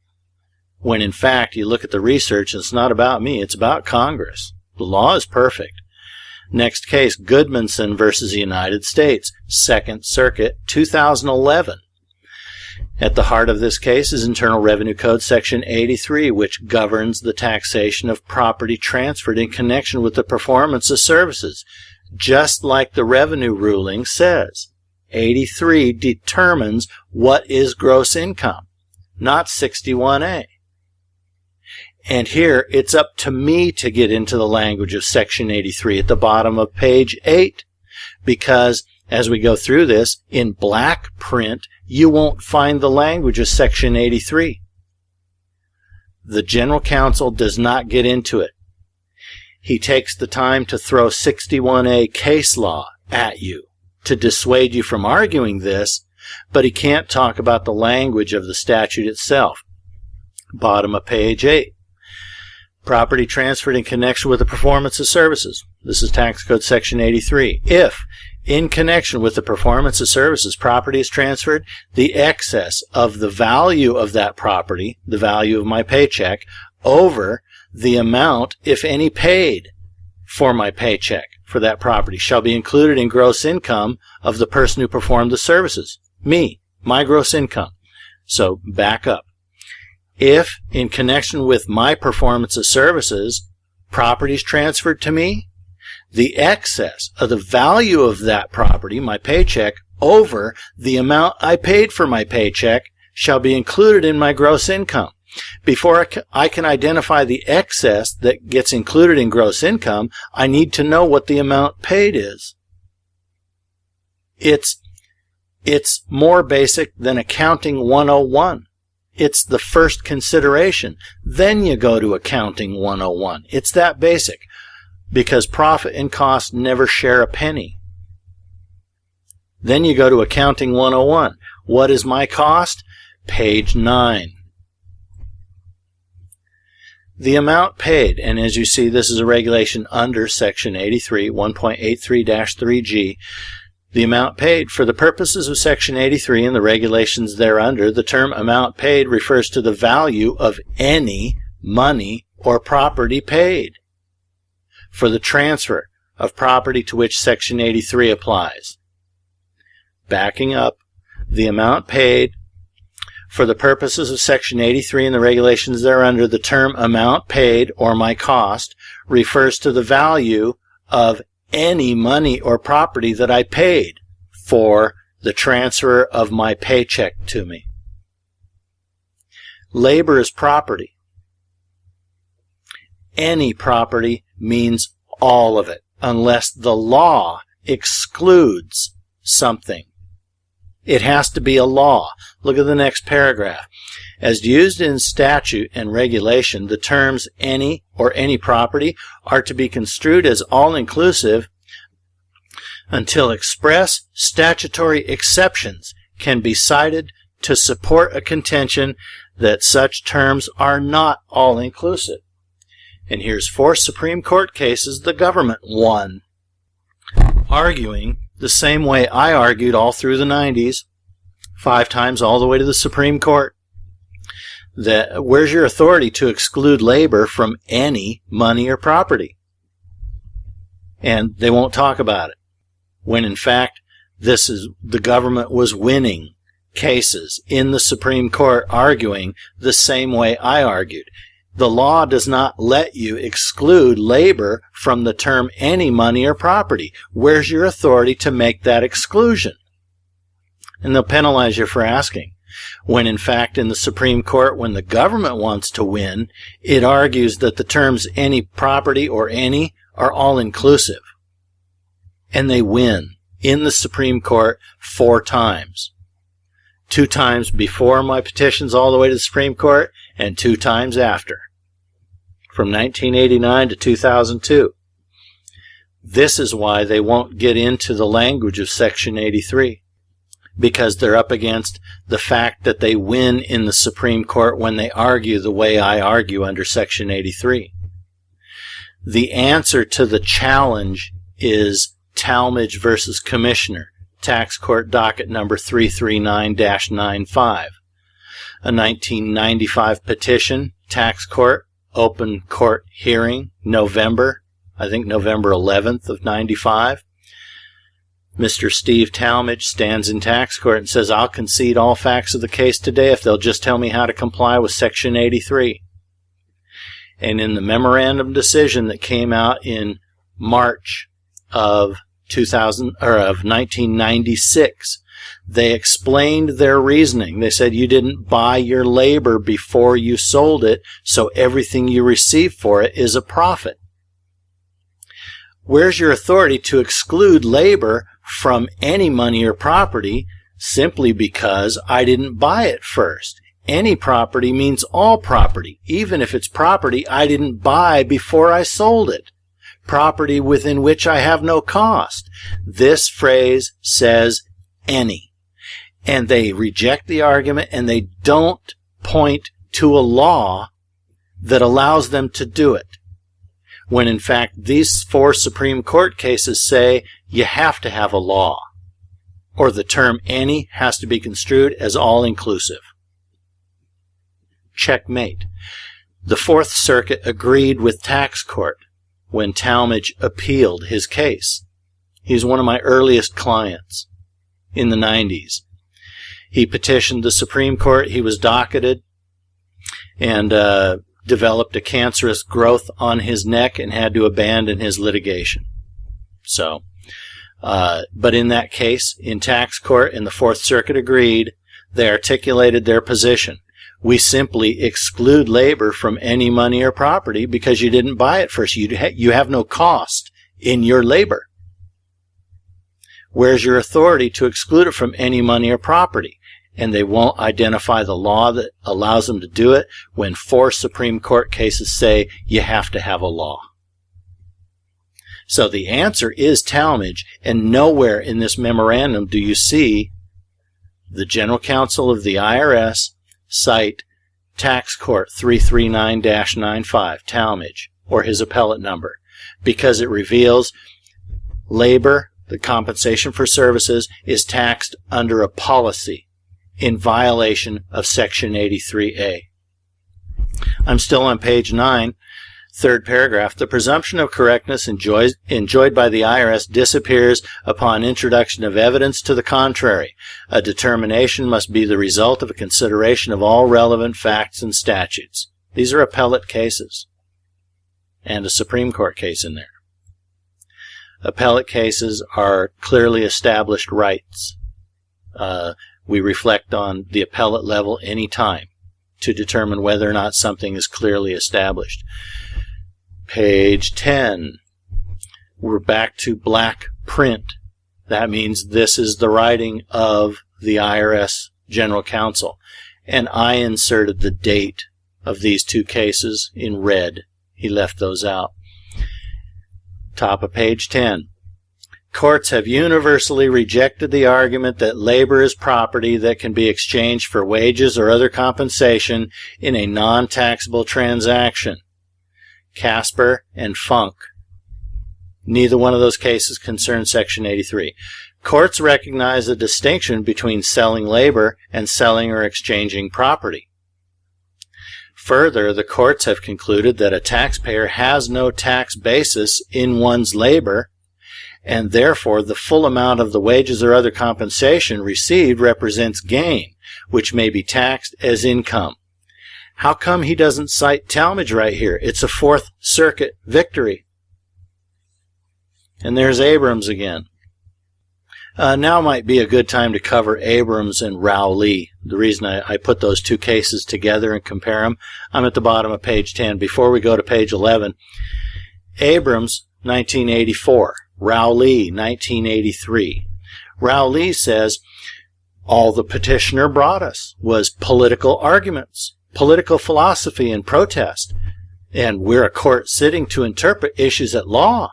When in fact, you look at the research, and it's not about me, it's about Congress. The law is perfect. Next case, Goodmanson versus the United States, 2nd Circuit, 2011. At the heart of this case is Internal Revenue Code Section 83, which governs the taxation of property transferred in connection with the performance of services. Just like the revenue ruling says, 83 determines what is gross income, not 61A. And here, it's up to me to get into the language of Section 83 at the bottom of page 8, because as we go through this, in black print, you won't find the language of Section 83. The General Counsel does not get into it. He takes the time to throw 61A case law at you to dissuade you from arguing this, but he can't talk about the language of the statute itself. Bottom of page 8. Property transferred in connection with the performance of services. This is Tax Code Section 83. If, in connection with the performance of services, property is transferred, the excess of the value of that property, the value of my paycheck, over the amount, if any, paid for my paycheck for that property shall be included in gross income of the person who performed the services. Me, my gross income. So back up. If, in connection with my performance of services, property is transferred to me, the excess of the value of that property, my paycheck, over the amount I paid for my paycheck shall be included in my gross income. Before I can identify the excess that gets included in gross income, I need to know what the amount paid is. It's more basic than Accounting 101. It's the first consideration. Then you go to Accounting 101. It's that basic, because profit and cost never share a penny. Then you go to Accounting 101. What is my cost? Page 9. The amount paid, and as you see, this is a regulation under Section 83, 1.83-3G. The amount paid. For the purposes of Section 83 and the regulations thereunder, the term amount paid refers to the value of any money or property paid for the transfer of property to which Section 83 applies. Backing up, the amount paid. For the purposes of Section 83 and the regulations thereunder, the term amount paid, or my cost, refers to the value of any money or property that I paid for the transfer of my paycheck to me. Labor is property. Any property means all of it, unless the law excludes something. It has to be a law. Look at the next paragraph. As used in statute and regulation, the terms any or any property are to be construed as all-inclusive until express statutory exceptions can be cited to support a contention that such terms are not all-inclusive. And here's 4 Supreme Court cases the government won, arguing the same way I argued all through the 90s, 5 times all the way to the Supreme Court. That where's your authority to exclude labor from any money or property? And they won't talk about it. When in fact, the government was winning cases in the Supreme Court arguing the same way I argued. The law does not let you exclude labor from the term any money or property. Where's your authority to make that exclusion? And they'll penalize you for asking. When in fact in the Supreme Court, when the government wants to win, it argues that the terms any property or any are all inclusive. And they win in the Supreme Court 4 times. 2 times before my petitions all the way to the Supreme Court, and 2 times after. From 1989 to 2002. This is why they won't get into the language of Section 83. Because they're up against the fact that they win in the Supreme Court when they argue the way I argue under Section 83. The answer to the challenge is Talmadge versus Commissioner, Tax Court Docket number 339-95. A 1995 petition, Tax Court, open court hearing, November 11th of 95. Mr. Steve Talmadge stands in tax court and says, I'll concede all facts of the case today if they'll just tell me how to comply with Section 83. And in the memorandum decision that came out in March of 1996, they explained their reasoning. They said you didn't buy your labor before you sold it, so everything you receive for it is a profit. Where's your authority to exclude labor from any money or property simply because I didn't buy it first? Any property means all property, even if it's property I didn't buy before I sold it. Property within which I have no cost. This phrase says any. And they reject the argument and they don't point to a law that allows them to do it, when in fact these 4 Supreme Court cases say you have to have a law, or the term any has to be construed as all-inclusive. Checkmate. The Fourth Circuit agreed with tax court when Talmadge appealed his case. He's one of my earliest clients in the 90s. He petitioned the Supreme Court. He was docketed and developed a cancerous growth on his neck and had to abandon his litigation. So, but in that case, in tax court, and the Fourth Circuit agreed, they articulated their position. We simply exclude labor from any money or property because you didn't buy it first. You have no cost in your labor. Where's your authority to exclude it from any money or property? And they won't identify the law that allows them to do it when 4 Supreme Court cases say you have to have a law. So the answer is Talmadge, and nowhere in this memorandum do you see the General Counsel of the IRS cite Tax Court 339-95, Talmadge, or his appellate number, because it reveals labor, the compensation for services, is taxed under a policy in violation of Section 83A. I'm still on page 9, third paragraph. The presumption of correctness enjoyed by the IRS disappears upon introduction of evidence to the contrary. A determination must be the result of a consideration of all relevant facts and statutes. These are appellate cases, and a Supreme Court case in there. Appellate cases are clearly established rights. We reflect on the appellate level any time to determine whether or not something is clearly established. Page 10. We're back to black print. That means this is the writing of the IRS General Counsel. And I inserted the date of these 2 cases in red. He left those out. Top of page 10. Courts have universally rejected the argument that labor is property that can be exchanged for wages or other compensation in a non-taxable transaction. Casper and Funk. Neither one of those cases concern Section 83. Courts recognize a distinction between selling labor and selling or exchanging property. Further, the courts have concluded that a taxpayer has no tax basis in one's labor, and therefore the full amount of the wages or other compensation received represents gain, which may be taxed as income. How come he doesn't cite Talmadge right here? It's a Fourth Circuit victory. And there's Abrams again. Now might be a good time to cover Abrams and Rowley. The reason I put those 2 cases together and compare them, I'm at the bottom of page 10. Before we go to page 11, Abrams, 1984. Rowley, 1983. Rowley says, all the petitioner brought us was political arguments, political philosophy and protest, and we're a court sitting to interpret issues at law.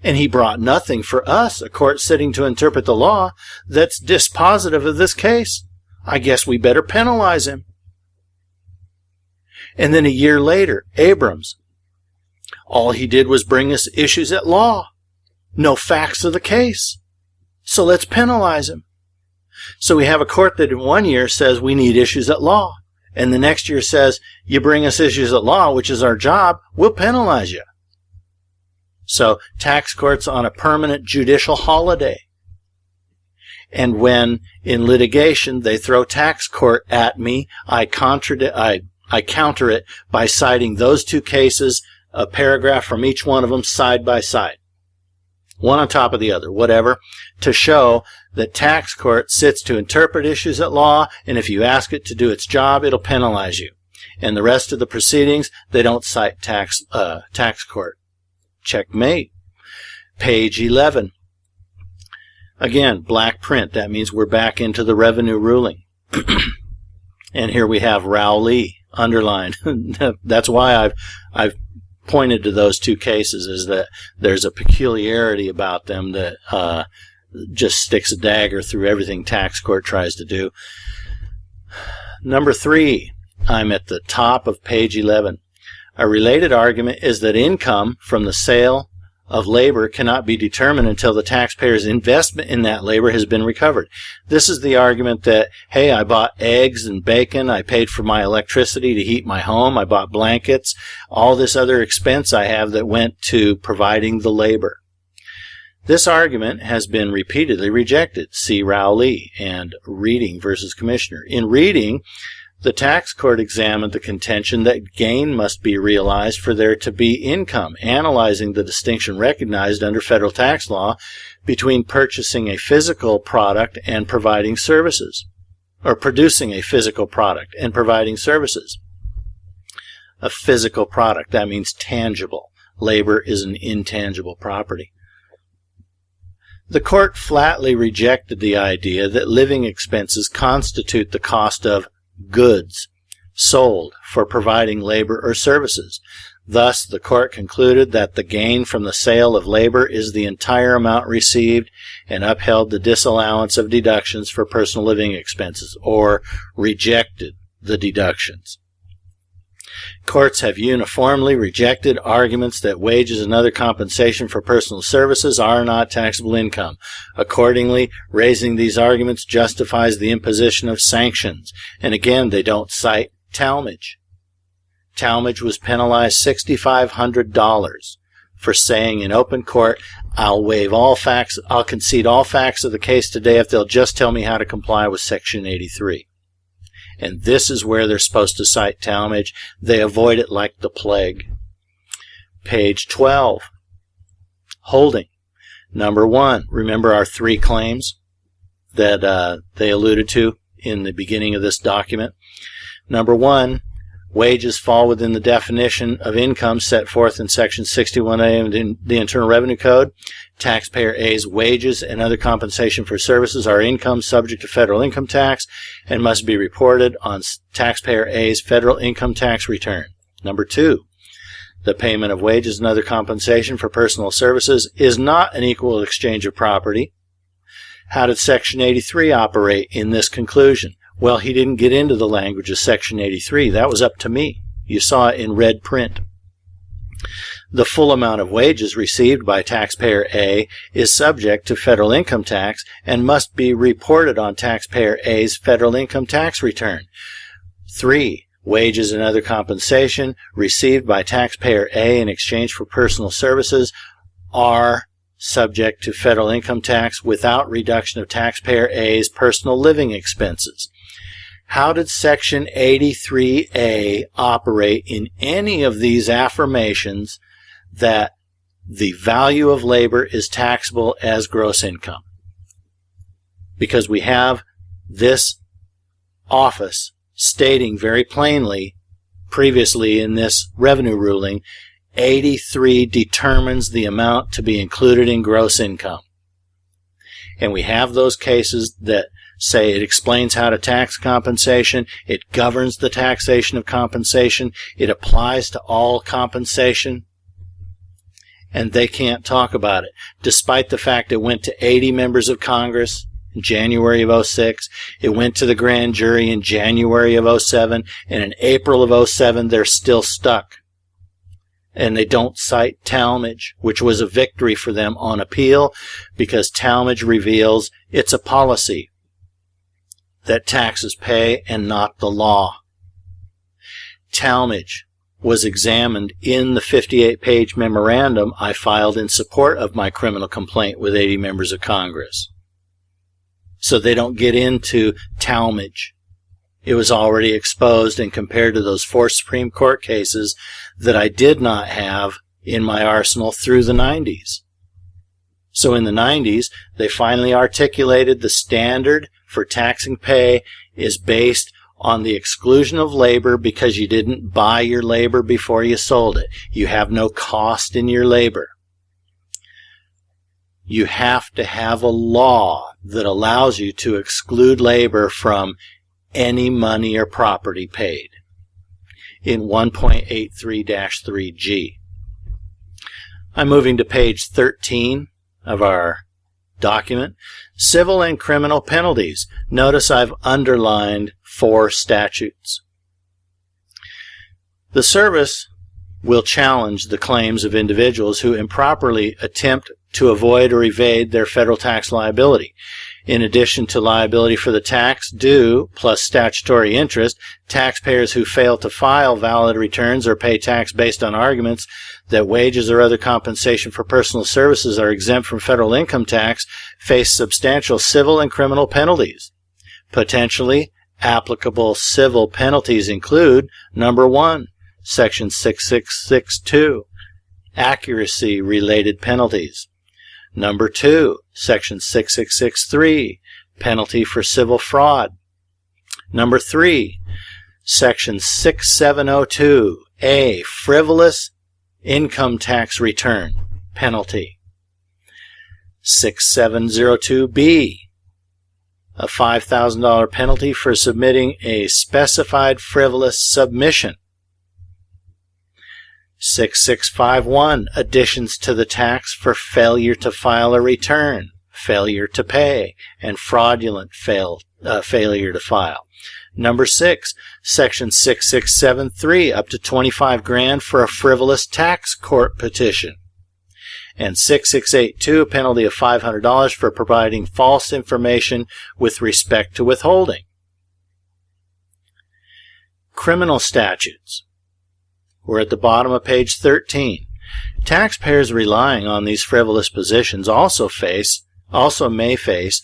And he brought nothing for us, a court sitting to interpret the law, that's dispositive of this case. I guess we better penalize him. And then a year later, Abrams, all he did was bring us issues at law. No facts of the case. So let's penalize him. So we have a court that in one year says we need issues at law, and the next year says, you bring us issues at law, which is our job, we'll penalize you. So tax court's on a permanent judicial holiday. And when in litigation they throw tax court at me, I counter it by citing those 2 cases, a paragraph from each one of them side by side. One on top of the other, whatever, to show that tax court sits to interpret issues at law, and if you ask it to do its job, it'll penalize you. And the rest of the proceedings, they don't cite tax court. Checkmate. Page 11. Again, black print. That means we're back into the revenue ruling. And here we have Rowley underlined. That's why I've pointed to those 2 cases, is that there's a peculiarity about them that just sticks a dagger through everything tax court tries to do. Number 3, I'm at the top of page 11. A related argument is that income from the sale of labor cannot be determined until the taxpayer's investment in that labor has been recovered. This is the argument that, hey, I bought eggs and bacon, I paid for my electricity to heat my home, I bought blankets, all this other expense I have that went to providing the labor. This argument has been repeatedly rejected. See Rowley and Reading versus Commissioner. In Reading, the tax court examined the contention that gain must be realized for there to be income, analyzing the distinction recognized under federal tax law between purchasing a physical product and providing services, or producing a physical product and providing services. A physical product, that means tangible. Labor is an intangible property. The court flatly rejected the idea that living expenses constitute the cost of goods sold for providing labor or services. Thus, the court concluded that the gain from the sale of labor is the entire amount received and upheld the disallowance of deductions for personal living expenses, or rejected the deductions. Courts have uniformly rejected arguments that wages and other compensation for personal services are not taxable income. Accordingly, raising these arguments justifies the imposition of sanctions. And again, they don't cite Talmadge. Talmadge was penalized $6,500 for saying in open court, I'll concede all facts of the case today if they'll just tell me how to comply with Section 83. And this is where they're supposed to cite Talmadge. They avoid it like the plague. Page 12. Holding. Number 1. Remember our 3 claims that they alluded to in the beginning of this document. Number 1. Wages fall within the definition of income set forth in Section 61A of the Internal Revenue Code. Taxpayer A's wages and other compensation for services are income subject to federal income tax and must be reported on taxpayer A's federal income tax return. Number 2, the payment of wages and other compensation for personal services is not an equal exchange of property. How did Section 83 operate in this conclusion? Well, he didn't get into the language of Section 83. That was up to me. You saw it in red print. The full amount of wages received by taxpayer A is subject to federal income tax and must be reported on taxpayer A's federal income tax return. 3. Wages and other compensation received by taxpayer A in exchange for personal services are subject to federal income tax without reduction of taxpayer A's personal living expenses. How did Section 83A operate in any of these affirmations that the value of labor is taxable as gross income? Because we have this office stating very plainly previously in this revenue ruling, 83 determines the amount to be included in gross income. And we have those cases that say it explains how to tax compensation, it governs the taxation of compensation, it applies to all compensation, and they can't talk about it, despite the fact it went to 80 members of Congress in January of 06, it went to the grand jury in January of 07, and in April of 07 they're still stuck. And they don't cite Talmadge, which was a victory for them on appeal, because Talmadge reveals it's a policy that taxes pay and not the law. Talmadge was examined in the 58-page memorandum I filed in support of my criminal complaint with 80 members of Congress. So they don't get into Talmadge. It was already exposed and compared to those 4 Supreme Court cases that I did not have in my arsenal through the 90s. So in the 90s, they finally articulated the standard for taxing pay is based on the exclusion of labor because you didn't buy your labor before you sold it. You have no cost in your labor. You have to have a law that allows you to exclude labor from any money or property paid in 1.83-3G. I'm moving to page 13 of our document. Civil and criminal penalties. Notice I've underlined 4 statutes. The service will challenge the claims of individuals who improperly attempt to avoid or evade their federal tax liability. In addition to liability for the tax due plus statutory interest, taxpayers who fail to file valid returns or pay tax based on arguments that wages or other compensation for personal services are exempt from federal income tax face substantial civil and criminal penalties. Potentially applicable civil penalties include, number 1, Section 6662, accuracy-related penalties. Number 2, Section 6663, penalty for civil fraud. Number 3, Section 6702A, frivolous income tax return, penalty. 6702B, a $5,000 penalty for submitting a specified frivolous submission. 6651, additions to the tax for failure to file a return, failure to pay, and fraudulent failure to file. Number 6, Section 6673, up to $25,000 for a frivolous tax court petition. And 6682, a penalty of $500 for providing false information with respect to withholding. Criminal statutes. We're at the bottom of page 13. Taxpayers relying on these frivolous positions also may face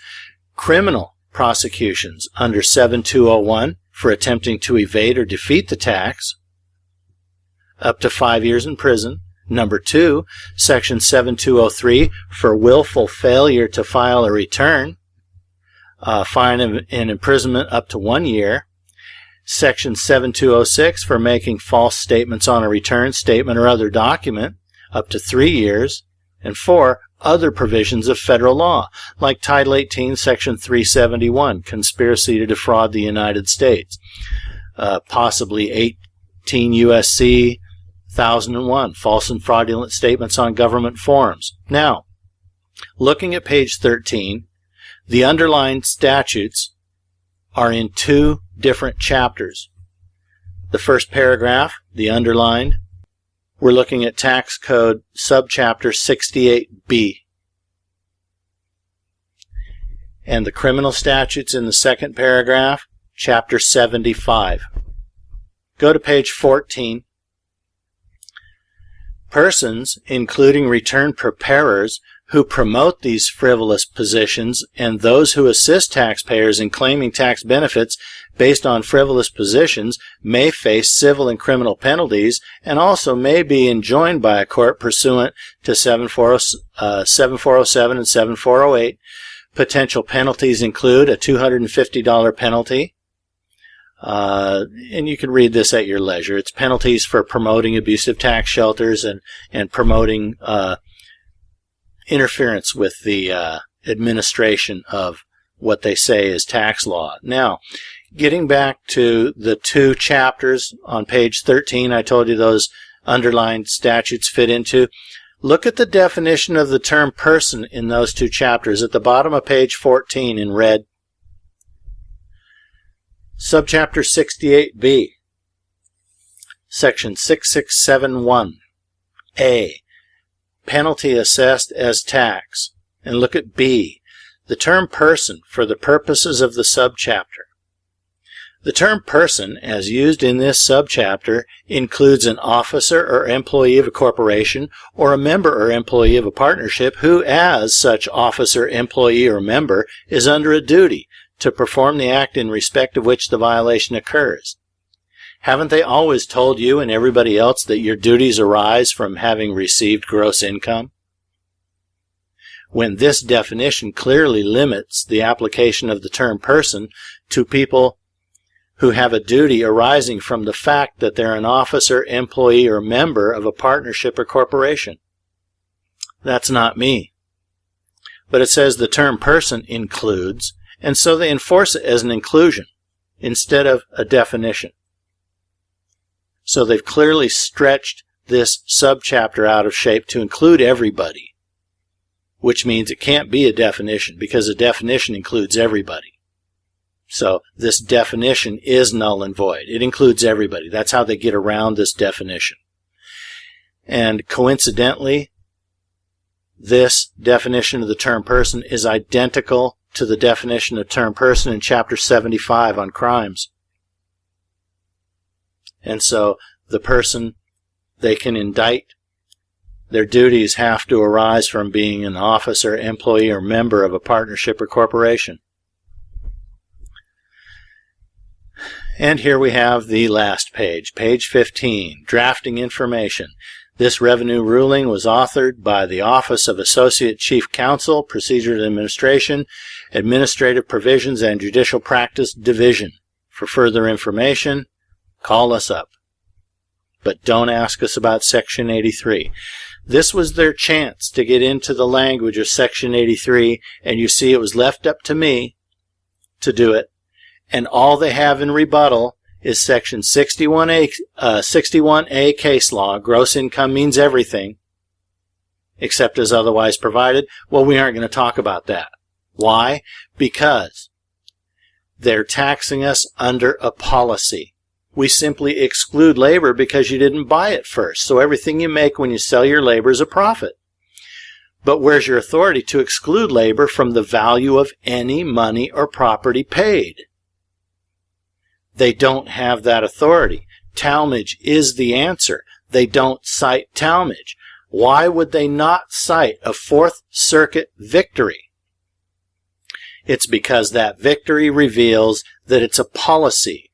criminal prosecutions under 7201 for attempting to evade or defeat the tax, up to 5 years in prison. Number 2, Section 7203 for willful failure to file a return, fine and imprisonment up to 1 year. Section 7206 for making false statements on a return, statement, or other document, up to 3 years. And 4, other provisions of federal law, like Title 18, Section 371, conspiracy to defraud the United States, possibly 18 U.S.C. 1001, false and fraudulent statements on government forms. Now, looking at page 13, the underlined statutes are in 2 different chapters. The first paragraph, the underlined, we're looking at Tax Code Subchapter 68B. And the criminal statutes in the second paragraph, Chapter 75. Go to page 14. Persons, including return preparers, who promote these frivolous positions and those who assist taxpayers in claiming tax benefits based on frivolous positions may face civil and criminal penalties and also may be enjoined by a court pursuant to 7407 and 7408. Potential penalties include a $250 penalty, and you can read this at your leisure. It's penalties for promoting abusive tax shelters and promoting interference with the administration of what they say is tax law. Now, getting back to the 2 chapters on page 13, I told you those underlined statutes fit into. Look at the definition of the term person in those 2 chapters at the bottom of page 14 in red. Subchapter 68B, Section 6671A, penalty assessed as tax. And look at B, the term person for the purposes of the subchapter. The term person, as used in this subchapter, includes an officer or employee of a corporation or a member or employee of a partnership who, as such officer, employee, or member, is under a duty to perform the act in respect of which the violation occurs. Haven't they always told you and everybody else that your duties arise from having received gross income? When this definition clearly limits the application of the term person to people who have a duty arising from the fact that they're an officer, employee, or member of a partnership or corporation. That's not me. But it says the term person includes, and so they enforce it as an inclusion instead of a definition. So they've clearly stretched this subchapter out of shape to include everybody, which means it can't be a definition because a definition includes everybody. So this definition is null and void. It includes everybody. That's how they get around this definition. And coincidentally, this definition of the term person is identical to the definition of term person in Chapter 75 on crimes. And so the person they can indict, their duties have to arise from being an officer, employee, or member of a partnership or corporation. And here we have the last page, page 15, drafting information. This revenue ruling was authored by the Office of Associate Chief Counsel, Procedure and Administration, Administrative Provisions and Judicial Practice Division. For further information, call us up. But don't ask us about Section 83. This was their chance to get into the language of Section 83, and you see it was left up to me to do it. And all they have in rebuttal is Section 61A case law. Gross income means everything, except as otherwise provided. Well, we aren't going to talk about that. Why? Because they're taxing us under a policy. We simply exclude labor because you didn't buy it first. So everything you make when you sell your labor is a profit. But where's your authority to exclude labor from the value of any money or property paid? They don't have that authority. Talmadge is the answer. They don't cite Talmadge. Why would they not cite a Fourth Circuit victory? It's because that victory reveals that it's a policy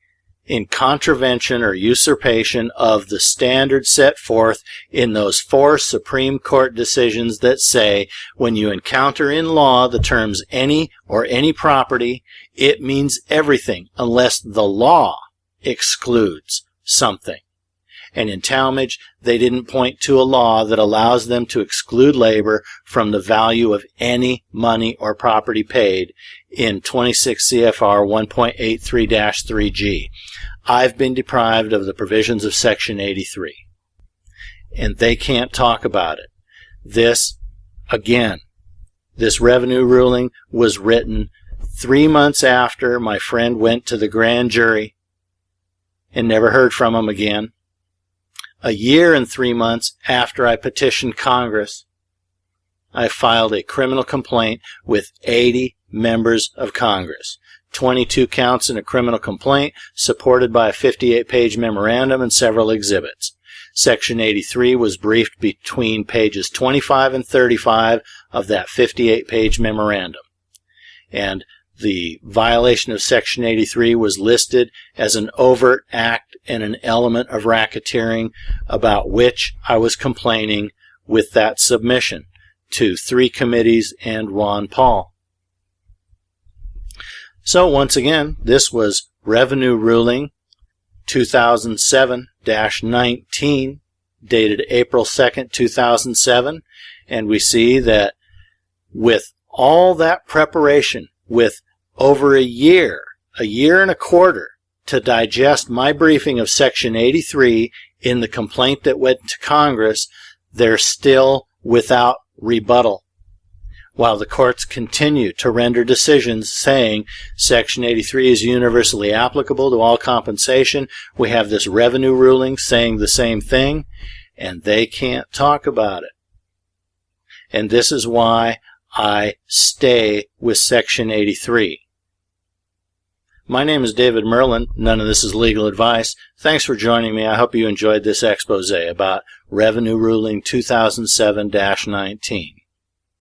in contravention or usurpation of the standard set forth in those 4 Supreme Court decisions that say when you encounter in law the terms any or any property, it means everything unless the law excludes something. And in Talmadge, they didn't point to a law that allows them to exclude labor from the value of any money or property paid in 26 CFR 1.83-3G. I've been deprived of the provisions of Section 83. And they can't talk about it. This revenue ruling was written 3 months after my friend went to the grand jury and never heard from him again. A year and 3 months after I petitioned Congress, I filed a criminal complaint with 80 members of Congress. 22 counts in a criminal complaint supported by a 58-page memorandum and several exhibits. Section 83 was briefed between pages 25 and 35 of that 58-page memorandum. And the violation of Section 83 was listed as an overt act and an element of racketeering about which I was complaining with that submission to 3 committees and Ron Paul. So once again, this was Revenue Ruling 2007-19, dated April 2nd, 2007, and we see that with all that preparation, with over a year and a quarter, to digest my briefing of Section 83 in the complaint that went to Congress, they're still without rebuttal. While the courts continue to render decisions saying Section 83 is universally applicable to all compensation, we have this revenue ruling saying the same thing, and they can't talk about it. And this is why I stay with Section 83. My name is David Merlin. None of this is legal advice. Thanks for joining me. I hope you enjoyed this expose about Revenue Ruling 2007-19.